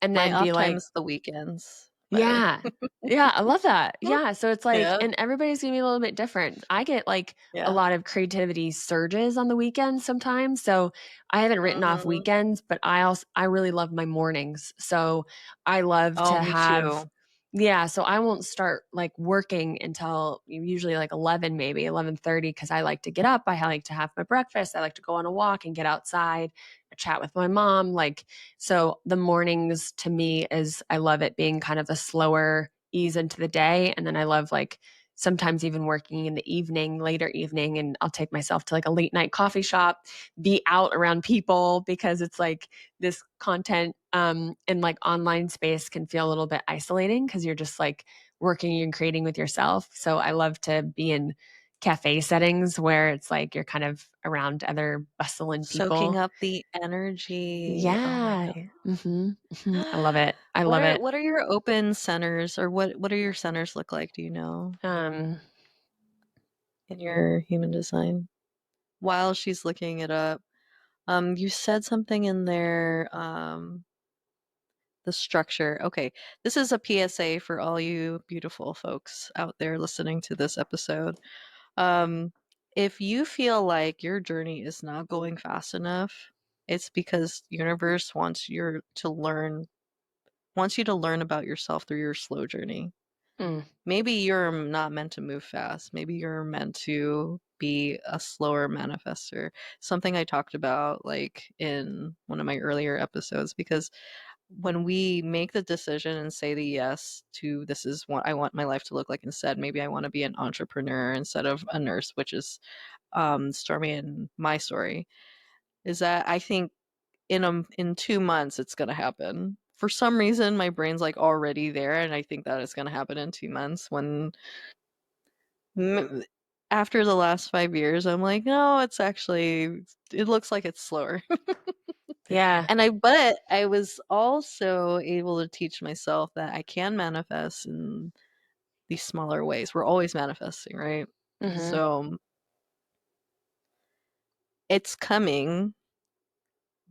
and My then off be like, time's the weekends, by the way. yeah. Yeah, I love that. Yeah, so it's like, Yeah. and everybody's gonna be a little bit different. I get like a Yeah. lot of creativity surges on the weekends sometimes. So I haven't written off Mhm. weekends, but I really love my mornings. So I love Oh, to me have, too. yeah, so I won't start like working until usually like 11, maybe 11:30, because I like to get up. I like to have my breakfast. I like to go on a walk and get outside, chat with my mom. Like, so the mornings to me is, I love it being kind of a slower ease into the day. And then I love like sometimes even working in the evening, later evening, and I'll take myself to like a late night coffee shop, be out around people, because it's like this content in like online space can feel a little bit isolating because you're just like working and creating with yourself. So I love to be in cafe settings where it's like you're kind of around other bustling Soaking people. up the energy. Oh my Yeah. God. I love it. I love it. What are your open centers, or what are your centers look like? Do you know, Um, in your human design? While she's looking it up, you said something in there, the structure. Okay, this is a PSA for all you beautiful folks out there listening to this episode. Um, if you feel like your journey is not going fast enough, it's because universe wants you to learn about yourself through your slow journey. mm, Maybe you're not meant to move fast. Maybe you're meant to be a slower manifester. Something I talked about like in one of my earlier episodes, because when we make the decision and say the yes to, this is what I want my life to look like, instead, maybe I want to be an entrepreneur instead of a nurse, which is Stormy and my story, is that I think in 2 months it's gonna happen. For some reason, my brain's like already there, and I think that it's gonna happen in 2 months. When m- after the last 5 years, I'm like, no, it looks like it's slower. yeah. But I was also able to teach myself that I can manifest in these smaller ways. We're always manifesting, right? hmm So it's coming,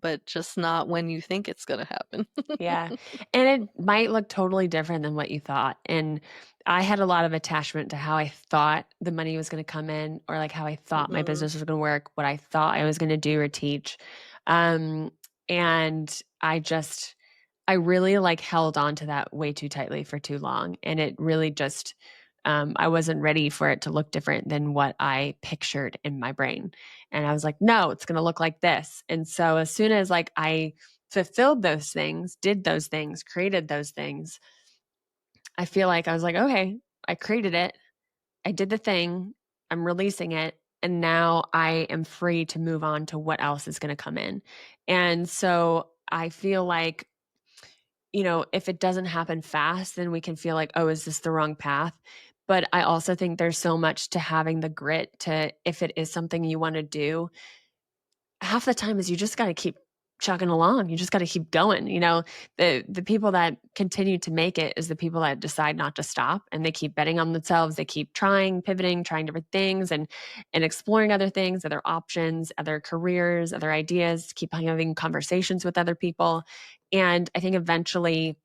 but just not when you think it's gonna happen. Yeah. And it might look totally different than what you thought. And I had a lot of attachment to how I thought the money was going to come in, or like how I thought my Mhm. business was going to work, what I thought I was going to do or teach. Um, and I really like held on to that way too tightly for too long. And it really just, I wasn't ready for it to look different than what I pictured in my brain. And I was like, no, it's going to look like this. And so as soon as like I fulfilled those things, did those things, created those things, I feel like I was like, okay, I created it. I did the thing. I'm releasing it. And now I am free to move on to what else is going to come in. And so I feel like, if it doesn't happen fast, then we can feel like, oh, is this the wrong path? But I also think there's so much to having the grit to, if it is something you want to do, half the time is you just got to keep chugging along. You just got to keep going. The people that continue to make it is the people that decide not to stop, and they keep betting on themselves. They keep trying, pivoting, trying different things, and exploring other things, other options, other careers, other ideas, keep having conversations with other people. And I think eventually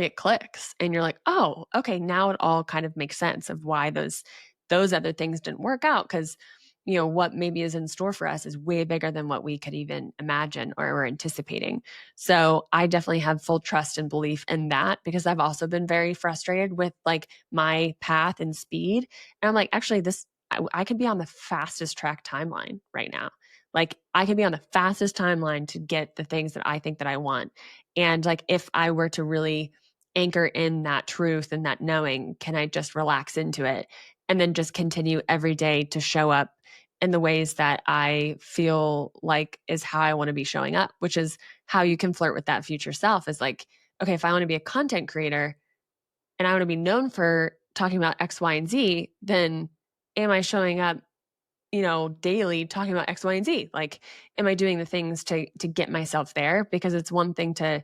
it clicks and you're like, oh, okay, now it all kind of makes sense of why those other things didn't work out, because what maybe is in store for us is way bigger than what we could even imagine or were anticipating. So I definitely have full trust and belief in that, because I've also been very frustrated with like my path and speed. And I'm like, actually, I could be on the fastest track timeline right now. Like I could be on the fastest timeline to get the things that I think that I want. And like, if I were to really anchor in that truth and that knowing, can I just relax into it and then just continue every day to show up in the ways that I feel like is how I want to be showing up, which is how you can flirt with that future self, is like, okay, if I want to be a content creator and I want to be known for talking about X, Y, and Z, then am I showing up daily talking about X, Y, and Z? Like, am I doing the things to get myself there? Because it's one thing to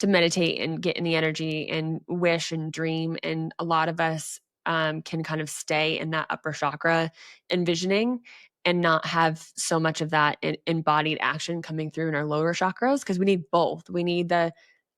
meditate and get in the energy and wish and dream. And a lot of us can kind of stay in that upper chakra envisioning and not have so much of that embodied action coming through in our lower chakras, because we need both. We need the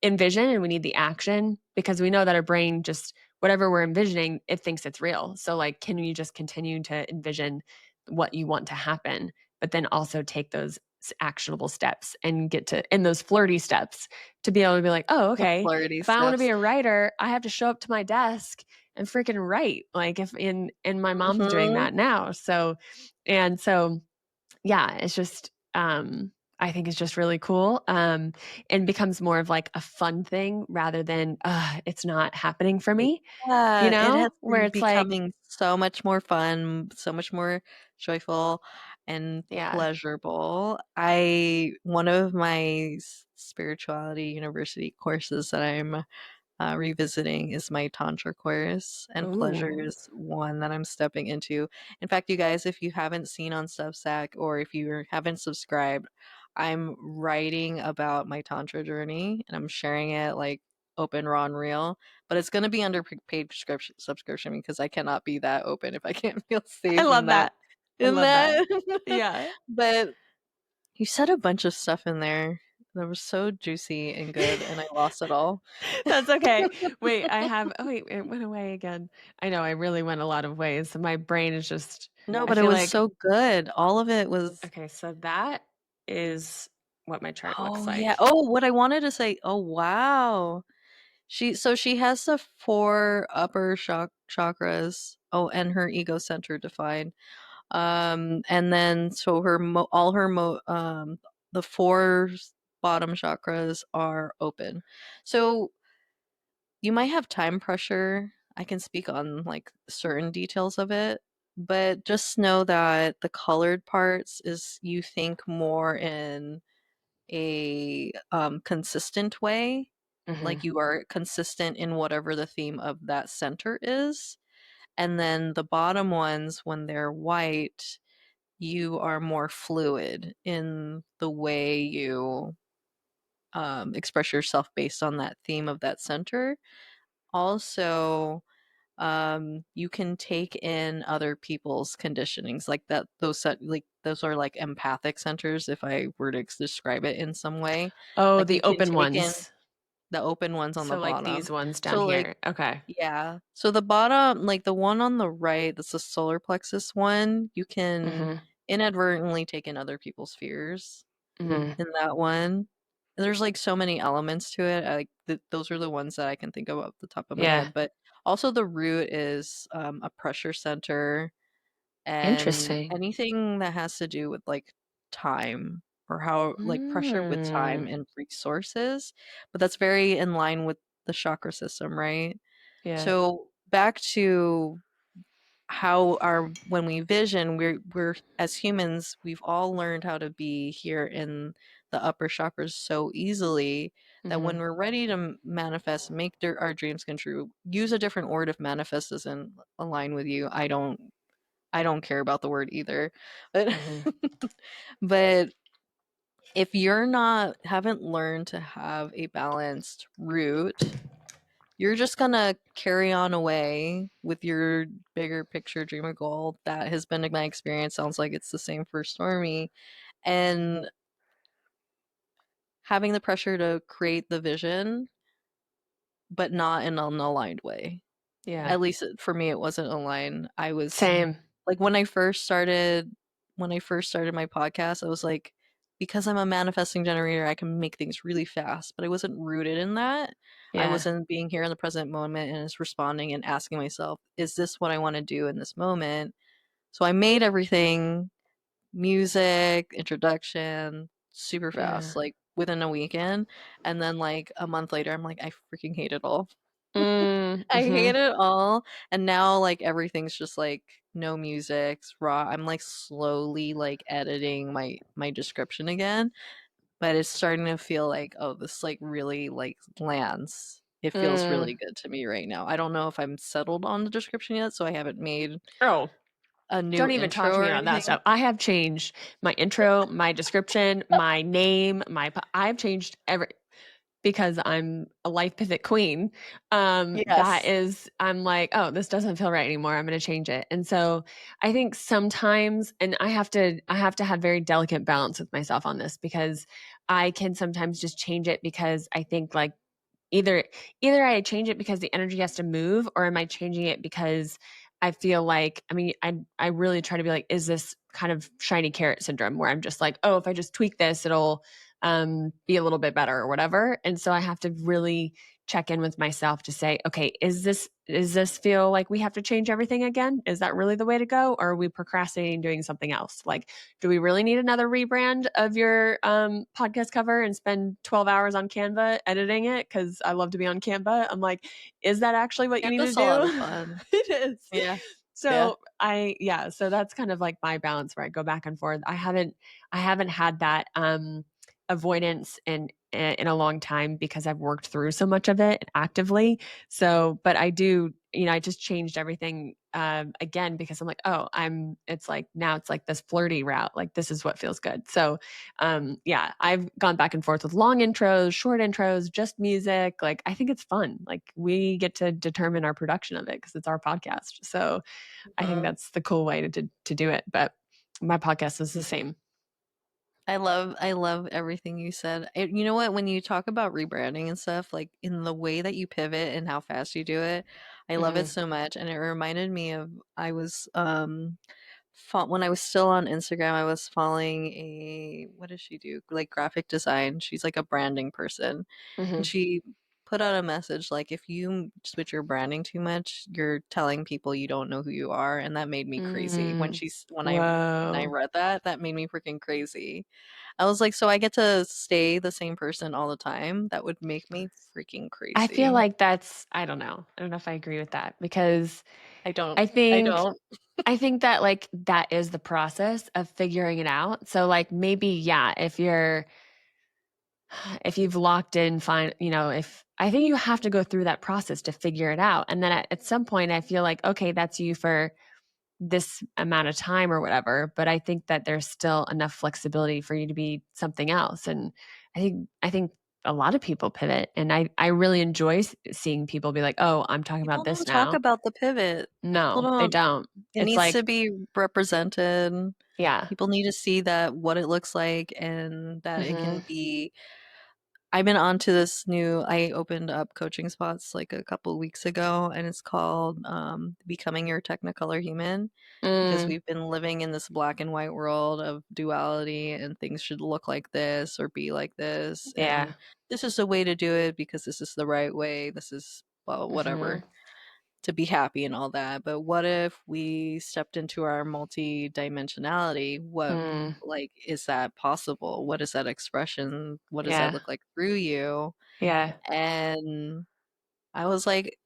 envision and we need the action, because we know that our brain just, whatever we're envisioning, it thinks it's real. So like, can you just continue to envision what you want to happen, but then also take those actionable steps and get to, in those flirty steps, to be able to be like, oh, The okay, flirty if I want to be steps. a writer, I have to show up to my desk and freaking write. Like if and my mom's doing Mhm. that now. So yeah, it's just I think it's just really cool. And becomes more of like a fun thing rather than it's not happening for me, Yeah, it has where been it's like, becoming so much more fun, so much more joyful and yeah. pleasurable. One of my spirituality university courses that I'm revisiting is my Tantra course, and pleasure Ooh. is one that I'm stepping into. In fact, you guys, if you haven't seen on Substack or if you haven't subscribed, I'm writing about my Tantra journey and I'm sharing it like open, raw, and real. But it's going to be under paid subscription because I cannot be that open if I can't feel I safe love in that. that. I In love that. that. Yeah. But you said a bunch of stuff in there that was so juicy and good, and I lost it all. That's okay. Wait, oh wait, it went away again. I know I really went a lot of ways. So my brain is just, No, I but it feel was like, so good. All of it was. okay, so that is what my chart looks Oh yeah. like. Oh, what I wanted to say. Oh wow. She has the four upper chakras. Oh, and her ego center defined. And then so her all her the four bottom chakras are open. So you might have time pressure. I can speak on like certain details of it, but just know that the colored parts is you think more in a consistent way, Hmm. like you are consistent in whatever the theme of that center is. And then the bottom ones, when they're white, you are more fluid in the way you express yourself based on that theme of that center. Also, you can take in other people's conditionings like that. Those are like empathic centers, if I were to describe it in some way. Oh, Like you the can open take in ones. the open ones on the So like bottom. these ones down So like here. Okay. yeah. So the bottom, like the one on the right, that's the solar plexus one, you can Hmm. inadvertently take in other people's fears Hmm. in that one. And there's like so many elements to it. Those are the ones that I can think of off the top of my Yeah. head. But also the root is a pressure center, and Interesting. anything that has to do with like time or how like pressure with time Mm. and resources. But that's very in line with the chakra system, right? Yeah. So back to how our when we vision, we're as humans, we've all learned how to be here in the upper chakras so easily that Hmm. when we're ready to manifest, make our dreams come true, use a different word if manifest doesn't align with you. I don't care about the word either, but Hmm. but if you're not haven't learned to have a balanced root, you're just gonna carry on away with your bigger picture dream or goal. That has been my experience. Sounds like it's the same for Stormy. And having the pressure to create the vision, but not in an aligned way. Yeah. At least for me, it wasn't aligned. I was Same. like when I first started my podcast, I was like, because I'm a manifesting generator, I can make things really fast, but I wasn't rooted in that. I Yeah. wasn't being here in the present moment and just responding and asking myself, is this what I want to do in this moment? So I made everything music, introduction, super Yeah. fast, like within a weekend. And then like a month later, I'm like, I freaking hate it all. I Mm-hmm. hate it all. And now like everything's just like no music, it's raw. I'm like slowly like editing my description again, but it's starting to feel like, oh, this like really like lands. It feels Mm. really good to me right now. I don't know if I'm settled on the description yet, so I haven't made Oh, a new don't even talk intro to me or about that anything. stuff. I have changed my intro, my description, my name, I've changed because I'm a life pivot queen, that Yes. is, I'm like, oh, this doesn't feel right anymore. I'm going to change it. And so I think sometimes, and I have to have very delicate balance with myself on this, because I can sometimes just change it because I think like either I change it because the energy has to move, or am I changing it because I feel like, I mean, I really try to be like, is this kind of shiny carrot syndrome where I'm just like, oh, if I just tweak this, it'll be a little bit better or whatever. And so I have to really check in with myself to say, okay, is this feel like we have to change everything again? Is that really the way to go? Or are we procrastinating doing something else? Like, do we really need another rebrand of your podcast cover and spend 12 hours on Canva editing it? Because I love to be on Canva. I'm like, is that actually what you need to Canva's a lot of do? fun. It is. Yeah. Yeah. So yeah, so that's kind of like my balance where I go back and forth. I haven't had that avoidance in a long time because I've worked through so much of it actively. So, but I do, I just changed everything again because I'm like, oh, it's like now it's like this flirty route. Like this is what feels good. So, yeah, I've gone back and forth with long intros, short intros, just music. Like I think it's fun. Like we get to determine our production of it because it's our podcast. So I think Uh, that's the cool way to do it. But my podcast is the same. I love everything you said. You know what? When you talk about rebranding and stuff, like in the way that you pivot and how fast you do it, I love it Hmm. so much. And it reminded me of I was when I was still on Instagram, I was following what does she do? Like graphic design. She's like a branding person. And Hmm. she put out a message like if you switch your branding too much, you're telling people you don't know who you are, and that made me crazy. Mm. When I Whoa. read that, that made me freaking crazy. I was like, so I get to stay the same person all the time? That would make me freaking I feel crazy. like I don't know. I don't know if I agree with that because I don't. I I think don't. I think that like that is the process of figuring it out. So like maybe yeah, if you've locked in fine, if I think you have to go through that process to figure it out. And then at some point I feel like okay, that's you for this amount of time or whatever, but I think that there's still enough flexibility for you to be something else. And I think a lot of people pivot, and I really enjoy seeing people be like, "Oh, I'm talking about People this don't talk now." about the pivot. People No, they don't. don't. It It's needs to like, be represented. yeah. People need to see that what it looks like and that it can Mhm. be. I've been onto this new. I opened up coaching spots like a couple weeks ago, and it's called Becoming Your Technicolor Human, because Mm, we've been living in this black and white world of duality and things should look like this or be like this, yeah. and this is the way to do it because this is the right way. This is well, Mhm. whatever to be happy and all that. But what if we stepped into our multi-dimensionality? What Mm, like is that possible? What is that expression? What does that yeah. look like through you? Yeah. And I was like,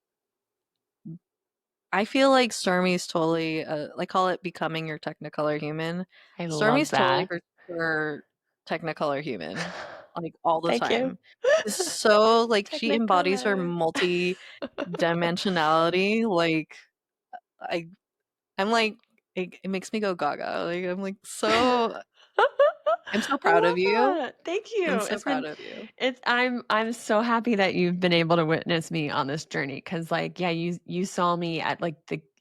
I feel like Stormy's totally like call it becoming your Technicolor human. I love Stormy's totally that. her Technicolor human, like all the Thank you. time. She's so like she embodies her Technicolor. multi dimensionality. Like I I'm like it makes me go gaga. Like I'm like so I'm so I proud of love you. that. Thank I'm you. so proud of you. I'm so happy that you've been able to witness me on this journey because like yeah, you saw me at like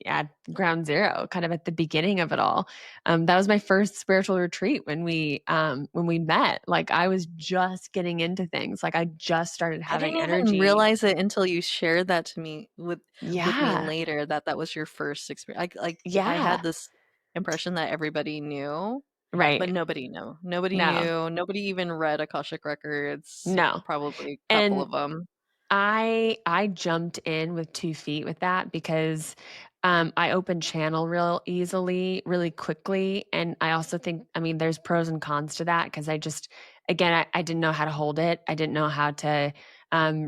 at ground zero, kind of at the beginning of it all. That was my first spiritual retreat when we met. Like I was just getting into things. Like I just started I having didn't even energy. realize it until you shared that to me with me Yeah. later that that was your first experience. I Yeah. had this impression that everybody knew, but Right. nobody knew. Nobody No. knew. Nobody even read Akashic Records. No. Probably a couple And of them. I jumped in with 2 feet with that because, I opened channel real easily, really quickly, and I also think I mean, there's pros and cons to that because I just again, I didn't know how to hold it. I didn't know how to,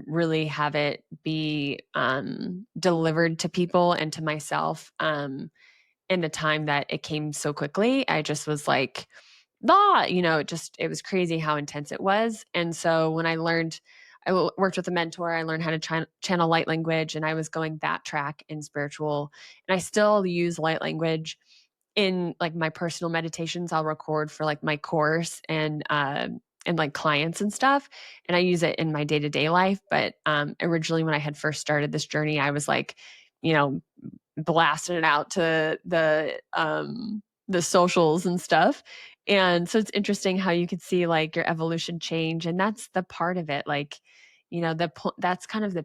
really have it be, delivered to people and to myself, in the time that it came so quickly. I just was like, "Ah," it was crazy how intense it was. And so when I worked with a mentor, I learned how to channel light language, and I was going that track in spiritual. And I still use light language in like my personal meditations. I'll record for like my course and and like clients and stuff, and I use it in my day-to-day life. But originally when I had first started this journey, I was like, you know, blasting it out to the socials and stuff. And so it's interesting how you could see like your evolution change, and that's the part of it. Like, you know, that's kind of the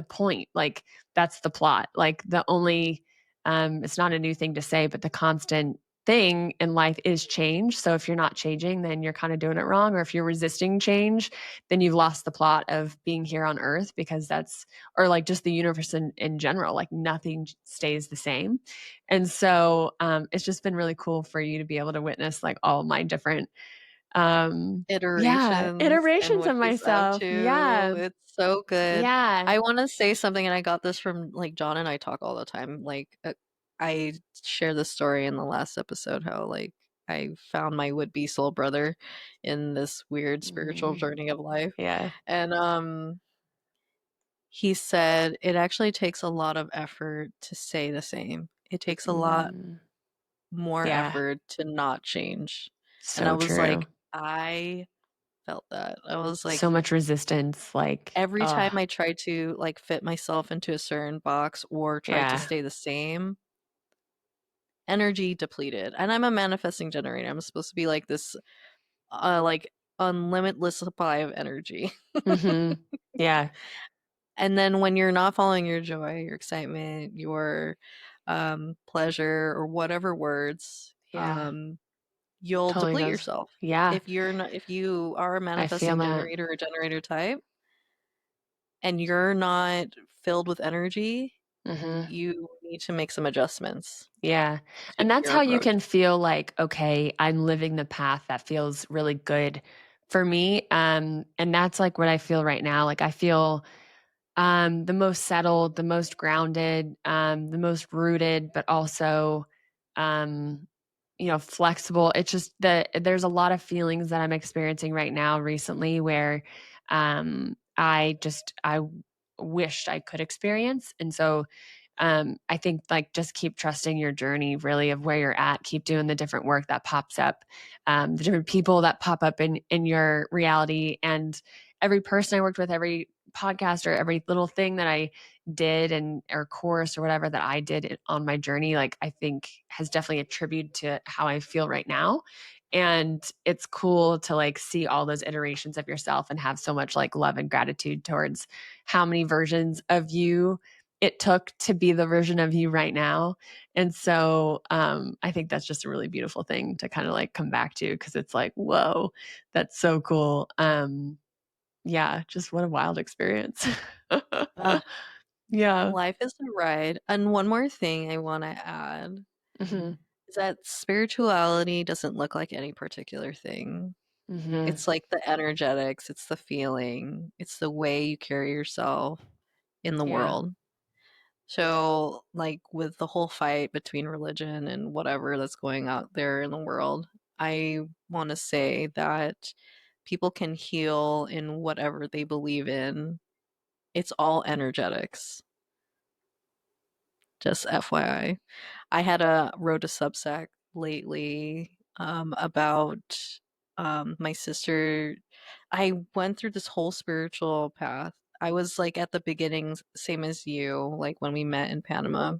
point. Like that's the plot. Like the only it's not a new thing to say, but the constant thing in life is change. So if you're not changing, then you're kind of doing it wrong. Or if you're resisting change, then you've lost the plot of being here on earth, because that's, or like just the universe in general, like nothing stays the same. And so it's just been really cool for you to be able to witness like all my different yeah, Iterations and iterations what of she's up myself. to. Yeah. It's so good. Yeah. I want to say something, and I got this from like John and I talk all the time. Like, I share this story in the last episode how like I found my would-be soul brother in this weird spiritual Mhm. journey of life. Yeah. And he said it actually takes a lot of effort to stay the same. It takes a lot Mm. more Yeah. effort to not change. And I So was true. like, I felt that. I was like, So much resistance. Like, every oh, time I tried to like fit myself into a certain box or try to yeah. stay the same, energy depleted. And I'm a manifesting generator. I'm supposed to be like this like unlimitless supply of energy. Mm-hmm. Yeah. And then when you're not following your joy, your excitement, your pleasure or whatever words, Yeah. you'll Totally deplete goes. yourself. Yeah. If you're not, if you are a I feel manifesting that. generator or generator type and you're not filled with energy, Mm-hmm. you need to make some adjustments Yeah. to And that's your how you approach. can feel like, okay, I'm living the path that feels really good for me. And that's like what I feel right now. Like I feel the most settled, the most grounded, the most rooted, but also, um, you know, flexible. It's just that there's a lot of feelings that I'm experiencing right now recently where I wished I could experience. And so I think like just keep trusting your journey really of where you're at. Keep doing the different work that pops up, the different people that pop up in your reality, and every person I worked with, every podcast or every little thing that I did and or course or whatever that I did on my journey, like I think has definitely attributed to how I feel right now. And it's cool to like see all those iterations of yourself and have so much like love and gratitude towards how many versions of you it took to be the version of you right now. And so I think that's just a really beautiful thing to kind of like come back to, because it's like, whoa, that's so cool. Yeah, just what a wild experience. Ugh, Yeah. life is a ride. And one more thing I want to add Hmm. is that spirituality doesn't look like any particular thing. Hmm. It's like the energetics, it's the feeling, it's the way you carry yourself in the Yeah. world. So, like with the whole fight between religion and whatever that's going out there in the world, I want to say that people can heal in whatever they believe in. It's all energetics. Just FYI. I had a wrote a Substack lately about my sister. I went through this whole spiritual path. I was like at the beginnings, same as you, like when we met in Panama.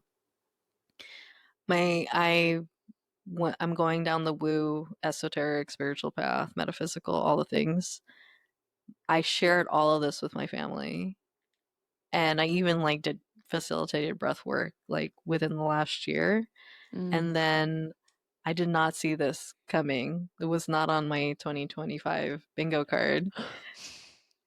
I'm going down the woo, esoteric, spiritual path, metaphysical, all the things. I shared all of this with my family, and I even like did facilitated breath work like within the last year. Mm. And then I did not see this coming. It was not on my 2025 bingo card.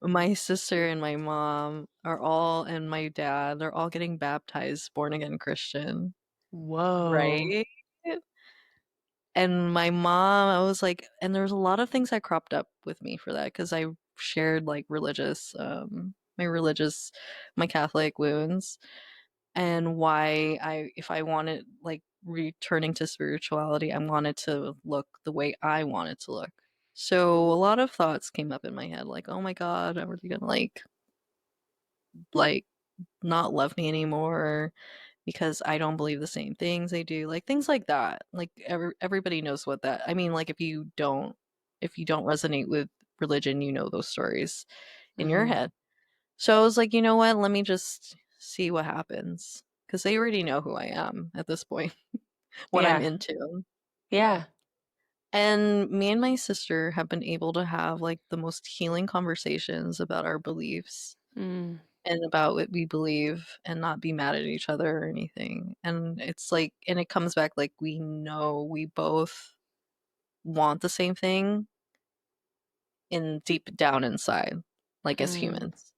My sister and my mom are all, and my dad, they're all getting baptized, born again Christian, Whoa. right? And my mom, I was like, and there was a lot of things that cropped up with me for that because I shared like my Catholic wounds and why if I wanted like returning to spirituality, I wanted to look the way I wanted to look. So a lot of thoughts came up in my head, like, oh my God, are they gonna like not love me anymore because I don't believe the same things they do? Like things like that. Like everybody knows what that. I mean, like if you don't resonate with religion, you know those stories in your Mhm. head. So I was like, you know what? Let me just see what happens. Because they already know who I am at this point, what I'm Yeah. into. Yeah. And me and my sister have been able to have like the most healing conversations about our beliefs Mm. and about what we believe and not be mad at each other or anything. And it's like, and it comes back like we know we both want the same thing in deep down inside, like as Mm. humans.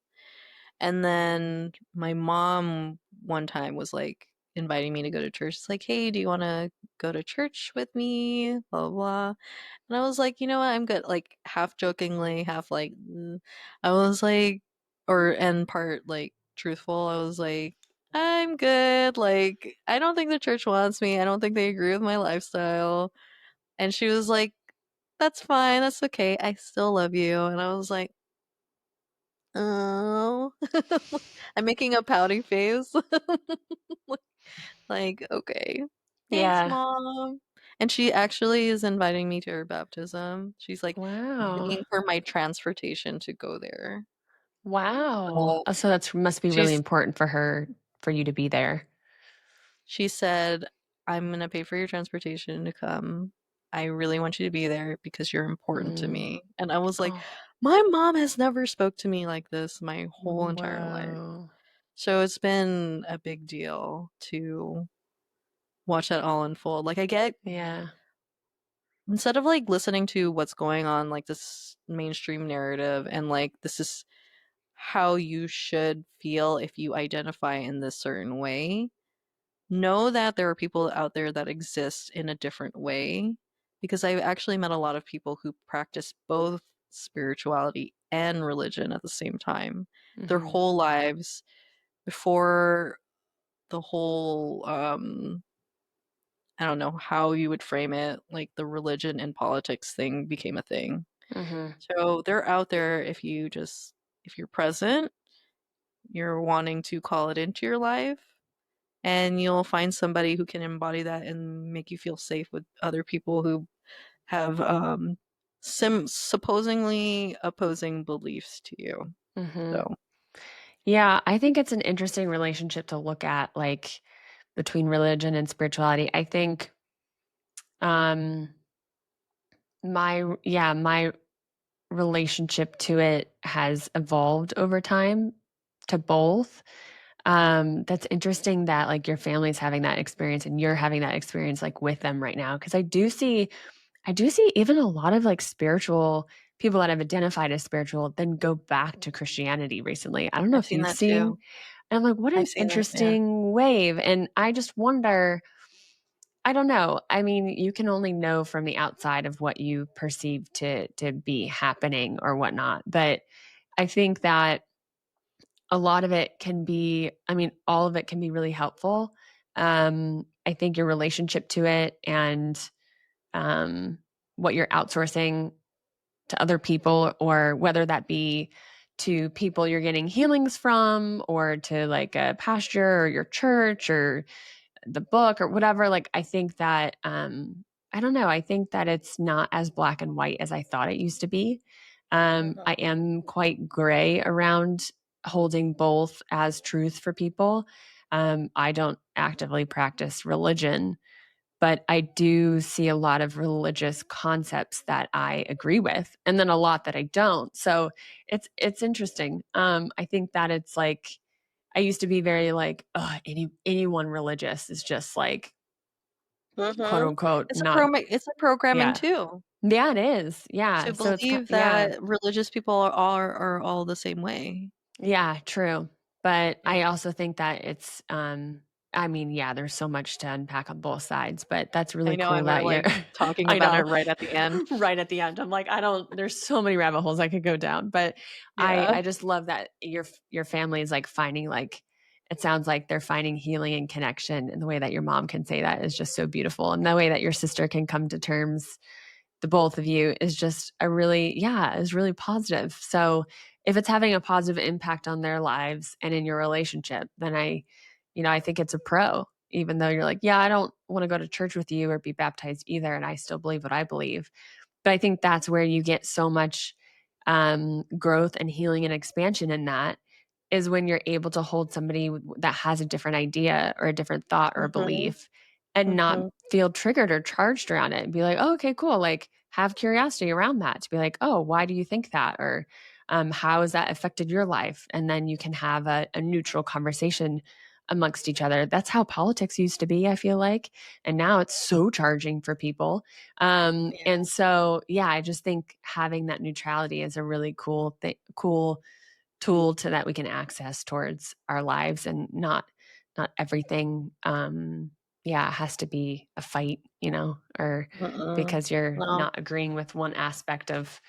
And then my mom one time was like inviting me to go to church. It's like, hey, do you want to go to church with me? Blah, blah, blah. And I was like, you know what? I'm good. Like half jokingly, half like, I was like, and part like truthful. I was like, I'm good. Like, I don't think the church wants me. I don't think they agree with my lifestyle. And she was like, that's fine. That's okay. I still love you. And I was like, oh, I'm making a pouting face. Like, okay. Thanks, Yeah. mom. And she actually is inviting me to her baptism. She's like Wow. paying for my transportation to go there. Wow. So Oh, so that's must be really she's important for her for you to be there. she said, I'm gonna pay for your transportation to come. I really want you to be there because you're important to Mm. me. And I was like, Oh, my mom has never spoke to me like this my whole entire life. wow. So it's been a big deal to watch that all unfold. Like I get Yeah. instead of like listening to what's going on, like this mainstream narrative and like this is how you should feel if you identify in this certain way, know that there are people out there that exist in a different way. Because I've actually met a lot of people who practice both spirituality and religion at the same time their Mhm. whole lives before the whole I don't know how you would frame it, like the religion and politics thing became a thing. Mhm. So they're out there if you're present, you're wanting to call it into your life, and you'll find somebody who can embody that and make you feel safe with other people who have supposedly opposing beliefs to you. Mhm. So Yeah, I think it's an interesting relationship to look at, like, between religion and spirituality. I think, um, my relationship to it has evolved over time to both. That's interesting that, like, your family's having that experience and you're having that experience, like, with them right now. Because I do see even a lot of, like, spiritual people that have identified as spiritual then go back to Christianity recently. I don't know I've if seen you've that seen too. and I'm like, "What I've an seen that, yeah. interesting wave," and I just wonder I don't know. I mean, you can only know from the outside of what you perceive to be happening or whatnot, but I think that a lot of it can be I mean, all of it can be really helpful. I think your relationship to it and, um, what you're outsourcing to other people or whether that be to people you're getting healings from or to, like, a pastor or your church or the book or whatever, like, I think that, I don't know, I think that it's not as black and white as I thought it used to be. I Mhm. am quite gray around holding both as truth for people. I don't actively practice religion, but I do see a lot of religious concepts that I agree with, and then a lot that I don't. So it's interesting. I think that it's like I used to be very like, "Ugh, anyone religious is just like, quote Mhm. unquote, not." It's a programming Yeah. too. Yeah, it is. To Yeah. So it's believe yeah. that religious people are all the same way. Yeah, true. But Yeah. I also think that it's I mean, yeah, there's so much to unpack on both sides, but that's I really know, cool and we're, that you're like, talking I about it know. right at the end. Right at the end. I'm like, I don't there's so many rabbit holes I could go down, but Yeah. I just love that your family is like finding like it sounds like they're finding healing and connection and the way that your mom can say that is just so beautiful and the way that your sister can come to terms the both of you is just a really yeah is really positive. So if it's having a positive impact on their lives and in your relationship, then I think it's a pro, even though you're like, yeah, I don't want to go to church with you or be baptized either, and I still believe what I believe. But I think that's where you get so much growth and healing and expansion in that is when you're able to hold somebody that has a different idea or a different thought or a Mhm. belief and not Mhm. feel triggered or charged around it and be like, oh, okay, cool. Like have curiosity around that to be like, oh, why do you think that? Or how has that affected your life? And then you can have a neutral conversation amongst each other. That's how politics used to be, I feel like. And now it's so charging for people. Yeah. And so, yeah, I just think having that neutrality is a really cool thing, cool tool to that we can access towards our lives, and not everything yeah has to be a fight, or Mm-mm. because you're No. not agreeing with one aspect of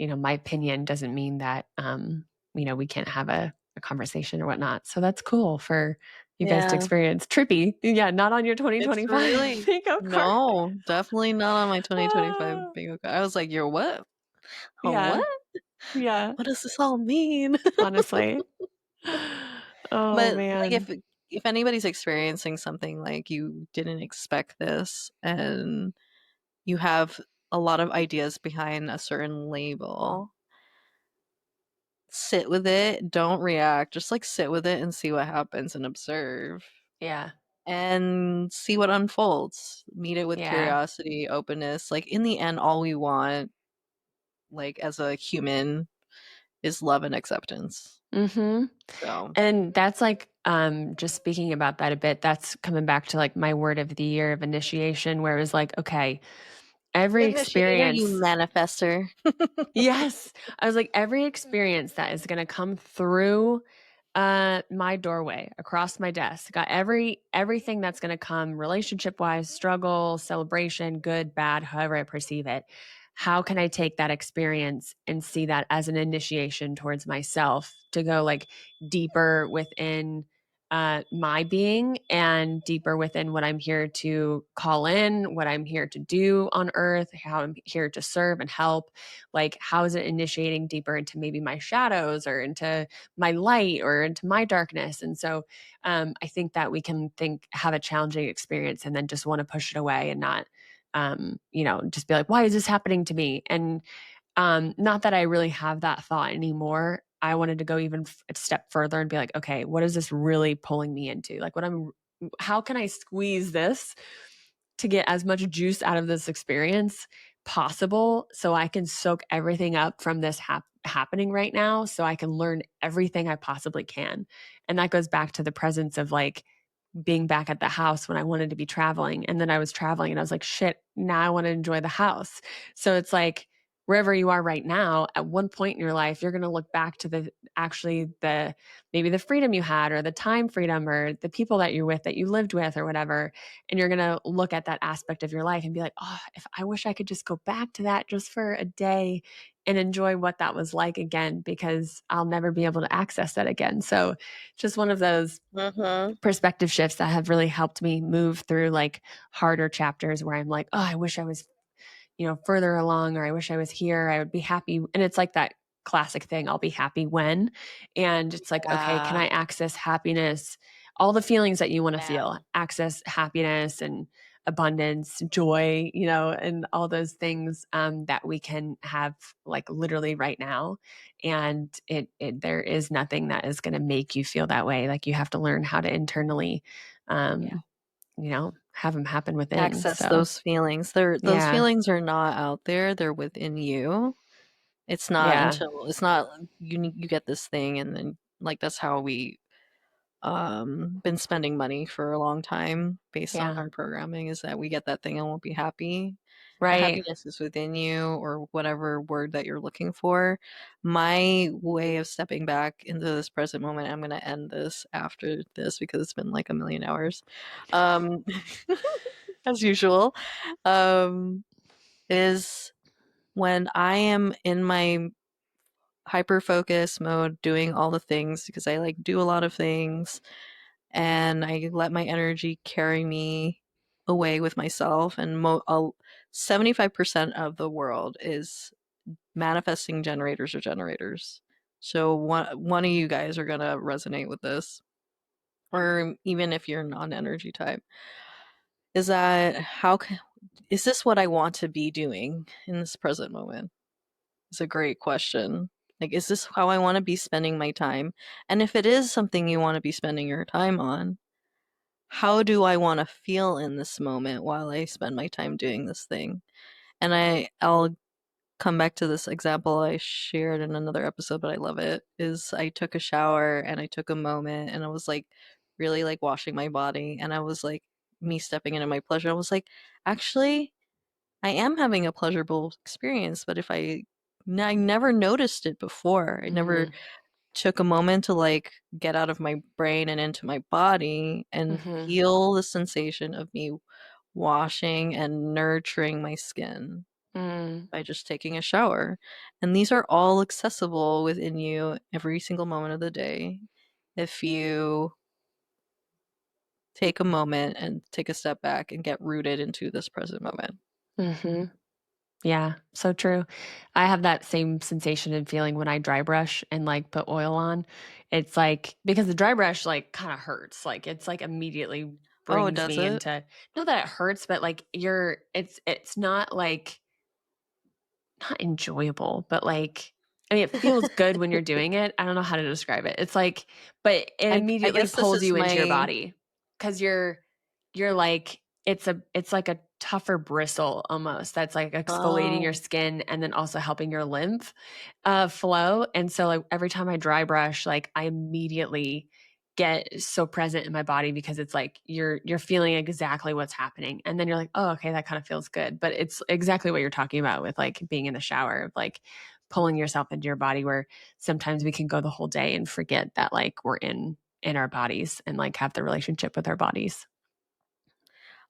my opinion doesn't mean that we can't have a conversation or whatnot. So that's cool for you guys to Yeah. experience. Trippy. Yeah, not on your It's 2025 really bingo card. no, definitely not on my 2025 Ah, bingo card. I was like, "You're what? A yeah, what? yeah, What does this all mean?" honestly. Oh But, like, man. if anybody's experiencing something like you didn't expect this and you have a lot of ideas behind a certain label, sit with it, don't react, just, like, sit with it and see what happens and observe. Yeah. And see what unfolds. Meet it with Yeah. curiosity, openness. Like, in the end, all we want, like, as a human is love and acceptance. Mhm. So, And that's like, just speaking about that a bit, that's coming back to like my word of the year of initiation, where it was like, okay, every initiator, you experience. manifester. Yes. I was like, every experience that is going to come through my doorway, across my desk, got everything that's going to come relationship wise, struggle, celebration, good, bad, however I perceive it. How can I take that experience and see that as an initiation towards myself to go like deeper within my being and deeper within what I'm here to call in, what I'm here to do on earth, how I'm here to serve and help. Like, how is it initiating deeper into maybe my shadows or into my light or into my darkness? And so I think that we can have a challenging experience and then just want to push it away and not, just be like, why is this happening to me? And not that I really have that thought anymore. I wanted to go even a step further and be like, okay, what is this really pulling me into? Like, how can I squeeze this to get as much juice out of this experience possible so I can soak everything up from this happening right now so I can learn everything I possibly can. And that goes back to the presence of like being back at the house when I wanted to be traveling. And then I was traveling and I was like, shit, now I want to enjoy the house. So it's like wherever you are right now, at one point in your life, you're going to look back to maybe the freedom you had or the time freedom or the people that you're with, that you lived with or whatever. And you're going to look at that aspect of your life and be like, oh, if I wish I could just go back to that just for a day and enjoy what that was like again, because I'll never be able to access that again. So just one of those Mhm. perspective shifts that have really helped me move through like harder chapters where I'm like, oh, I wish I was, further along, or I wish I was here. I would be happy. And it's like that classic thing, I'll be happy when. And it's like, okay, can Yeah. I access happiness, all the feelings that you want to feel, Now. access happiness and abundance, joy, and all those things that we can have like literally right now. And there is nothing that is going to make you feel that way. Like you have to learn how to internally, Yeah. um, have them happen within. Access So those feelings. Those yeah, feelings are not out there. They're within you. It's not yeah, until it's not you get this thing and then like that's how we been spending money for a long time based on yeah, our programming is that we get that thing and won't be happy. The right. happiness is within you or whatever word that you're looking for. My way of stepping back into this present moment, I'm going to end this after this because it's been like a million hours. Um as usual. Um is when I am in my hyper focus mode doing all the things because I like do a lot of things and I let my energy carry me away with myself. And 75% of the world is manifesting generators or generators. So one of you guys are gonna resonate with this, or even if you're non-energy type, is that is this what I want to be doing in this present moment? is a great question. Like, is this how I want to be spending my time? And if it is something you want to be spending your time on, how do I want to feel in this moment while I spend my time doing this thing? And I'll come back to this example I shared in another episode, but I love it. Is I took a shower and I took a moment and I was like really like washing my body and I was like me stepping into my pleasure. I was like, actually, I am having a pleasurable experience, but I never noticed it before. I never Mm. took a moment to like get out of my brain and into my body and Mm-hmm. feel the sensation of me washing and nurturing my skin Mm. by just taking a shower. And these are all accessible within you every single moment of the day if you take a moment and take a step back and get rooted into this present moment. Mm-hmm. Yeah, so true. I have that same sensation and feeling when I dry brush and like put oil on. It's like because the dry brush like kind of hurts. Like it's like immediately Oh, brings does me it? into not that it hurts, but like it's not like not enjoyable, but like I mean it feels good when you're doing it. I don't know how to describe it. It's like but it I immediately guess this pulls is you into your my body cuz you're like it's like a tougher bristle almost that's like exfoliating your oh skin and then also helping your lymph flow. And so like every time I dry brush, like I immediately get so present in my body because it's like you're feeling exactly what's happening. And then you're like, oh, okay, that kind of feels good. But it's exactly what you're talking about with like being in the shower, of like pulling yourself into your body where sometimes we can go the whole day and forget that like we're in our bodies and like have the relationship with our bodies.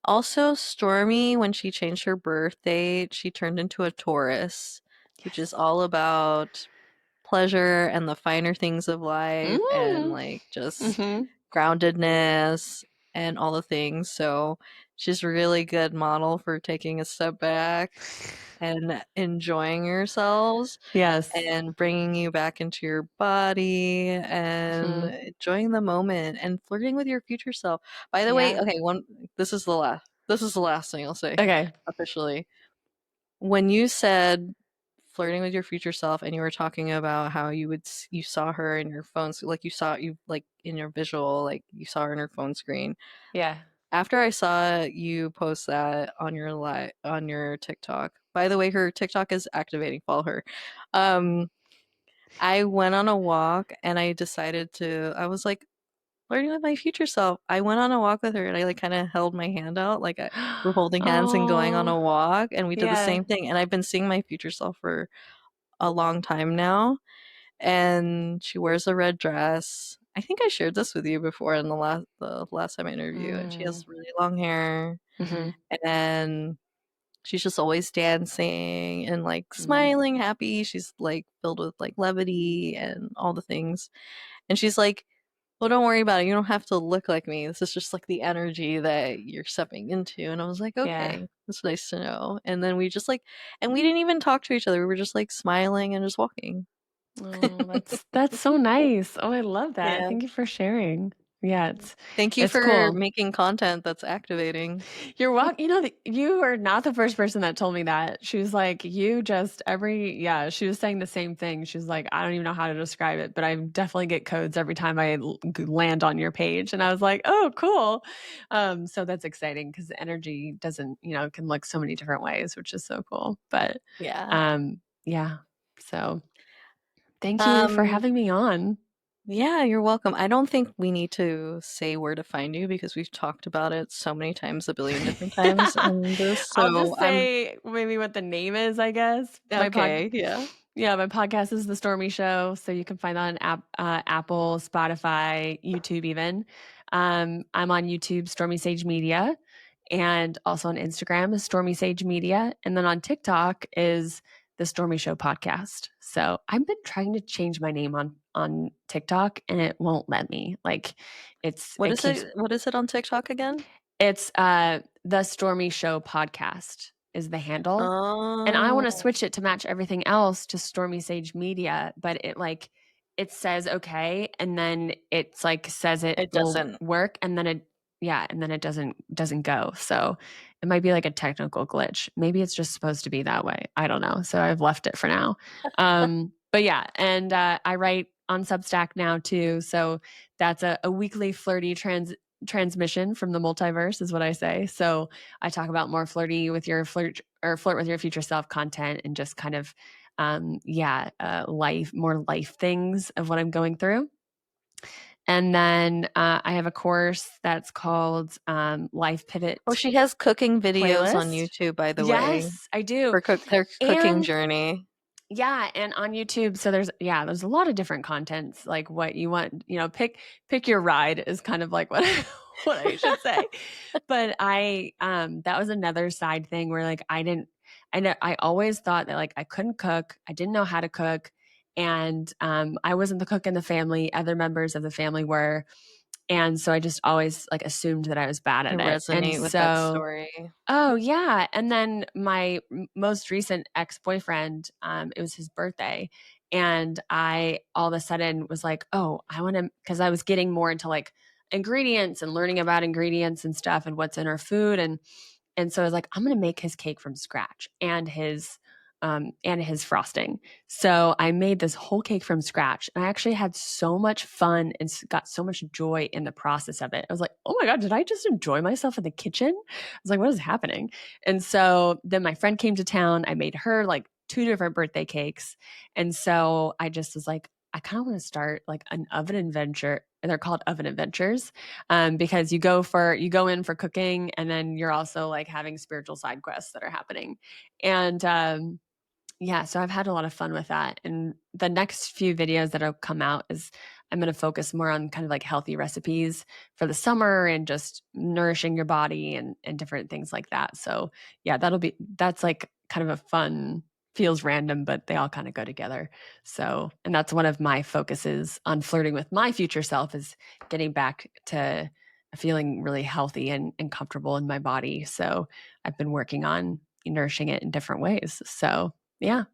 Also, Stormy, when she changed her birth date, she turned into a Taurus, which is Yes. all about pleasure and the finer things of life and Mm. like just Mm-hmm. groundedness and all the things. So she's a really good model for taking a step back and enjoying yourselves Yes. and bringing you back into your body and Mm-hmm. enjoying the moment and flirting with your future self. By the way, Yeah. okay, this is the last thing I'll say Okay. officially. When you said flirting with your future self and you were talking about how you saw her in your phone, so like you like in your visual, like you saw her in her phone screen. Yeah. After I saw you post that on your on your TikTok. By the way, her TikTok is activating. Follow her. Um, I went on a walk and I was like flirting with my future self. I went on a walk with her and I like kind of held my hand out we're holding hands and going on Oh, a walk and we did the yeah. same thing. And I've been seeing my future self for a long time now. And she wears a red dress. I think I shared this with you before in the last time I interviewed you. And she Mm. has really long hair Mm-hmm. and she's just always dancing and like Mm. smiling, happy. She's like filled with like levity and all the things. And she's like, well, don't worry about it. You don't have to look like me. This is just like the energy that you're stepping into. And I was like, Yeah. okay, that's nice to know. And then we just like, and we didn't even talk to each other. We were just like smiling and just walking. Oh, that's so nice. Oh, I love that. Yeah. Thank you for sharing. Yeah, Thank you it's for cool. making content that's activating. You're welcome. You know, you are not the first person that told me that. She was like, you just yeah, she was saying the same thing. She's like, I don't even know how to describe it, but I definitely get codes every time I land on your page. And I was like, oh, cool. So that's exciting because the energy doesn't, can look so many different ways, which is so cool. But Yeah. yeah. So thank you for Um, having me on. yeah, you're welcome. I don't think we need to say where to find you because we've talked about it so many times, a billion different times in this. I'll So just I'm say maybe what the name is, I guess. okay. Yeah. Yeah, my podcast is The Stormy Show, so you can find that on Apple, Spotify, YouTube, even. I'm on YouTube, Stormy Sage Media, and also on Instagram is Stormy Sage Media, and then on TikTok is The Stormy Show Podcast. So I've been trying to change my name on TikTok, and it won't let me. Like, What it is keeps it? What is it on TikTok again? it's The Stormy Show Podcast is the handle. And I want to Oh, switch it to match everything else to Stormy Sage Media, but it says okay, and then it's like says it it will doesn't. work, and then and then it doesn't go. So it might be like a technical glitch. Maybe it's just supposed to be that way. I don't know. So I've left it for now. But yeah, and I write on Substack now too. So that's a weekly flirty transmission from the multiverse is what I say. So I talk about more flirty with your flirt with your future self content and just kind of more life things of what I'm going through. And then I have a course that's called Life Pivot Oh, she has cooking videos on Playlist. YouTube, by the way. Yes, I do. Her cooking And journey. yeah, and on YouTube, so there's a lot of different contents, like what you want, pick your ride is kind of like what what I should say. But that was another side thing where like I always thought that like I couldn't cook, I didn't know how to cook, and I wasn't the cook in the family, other members of the family were. And so I just always like assumed that I was bad at I it. And resonate with that story. oh yeah. And then my most recent ex-boyfriend, it was his birthday. And I all of a sudden was like, oh, I want to, because I was getting more into like ingredients and learning about ingredients and stuff and what's in our food. And so I was like, I'm going to make his cake from scratch and his frosting. So I made this whole cake from scratch. And I actually had so much fun and got so much joy in the process of it. I was like, oh my God, did I just enjoy myself in the kitchen? I was like, what is happening? And so then my friend came to town. I made her like 2 different birthday cakes. And so I just was like, I kind of want to start like an oven adventure. And they're called oven adventures because you go in for cooking and then you're also like having spiritual side quests that are happening. And yeah, so I've had a lot of fun with that. And the next few videos that'll come out is I'm going to focus more on kind of like healthy recipes for the summer and just nourishing your body and different things like that. So yeah, that's like kind of a fun, feels random, but they all kind of go together. So, and that's one of my focuses on flirting with my future self is getting back to feeling really healthy and comfortable in my body. So I've been working on nourishing it in different ways. So yeah,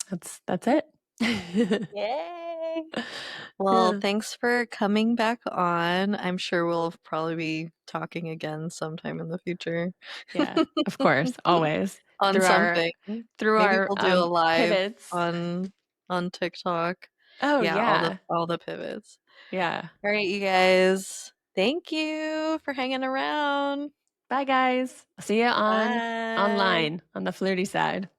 that's it. Yay! Well, Yeah. thanks for coming back on. I'm sure we'll probably be talking again sometime in the future. Yeah, of course, always On through our something. through Maybe our we'll do a live pivots. on TikTok. Oh Yeah, yeah, all the pivots. yeah. All right, you guys. Thank you for hanging around. Bye guys. See you on Bye. online on the flirty side.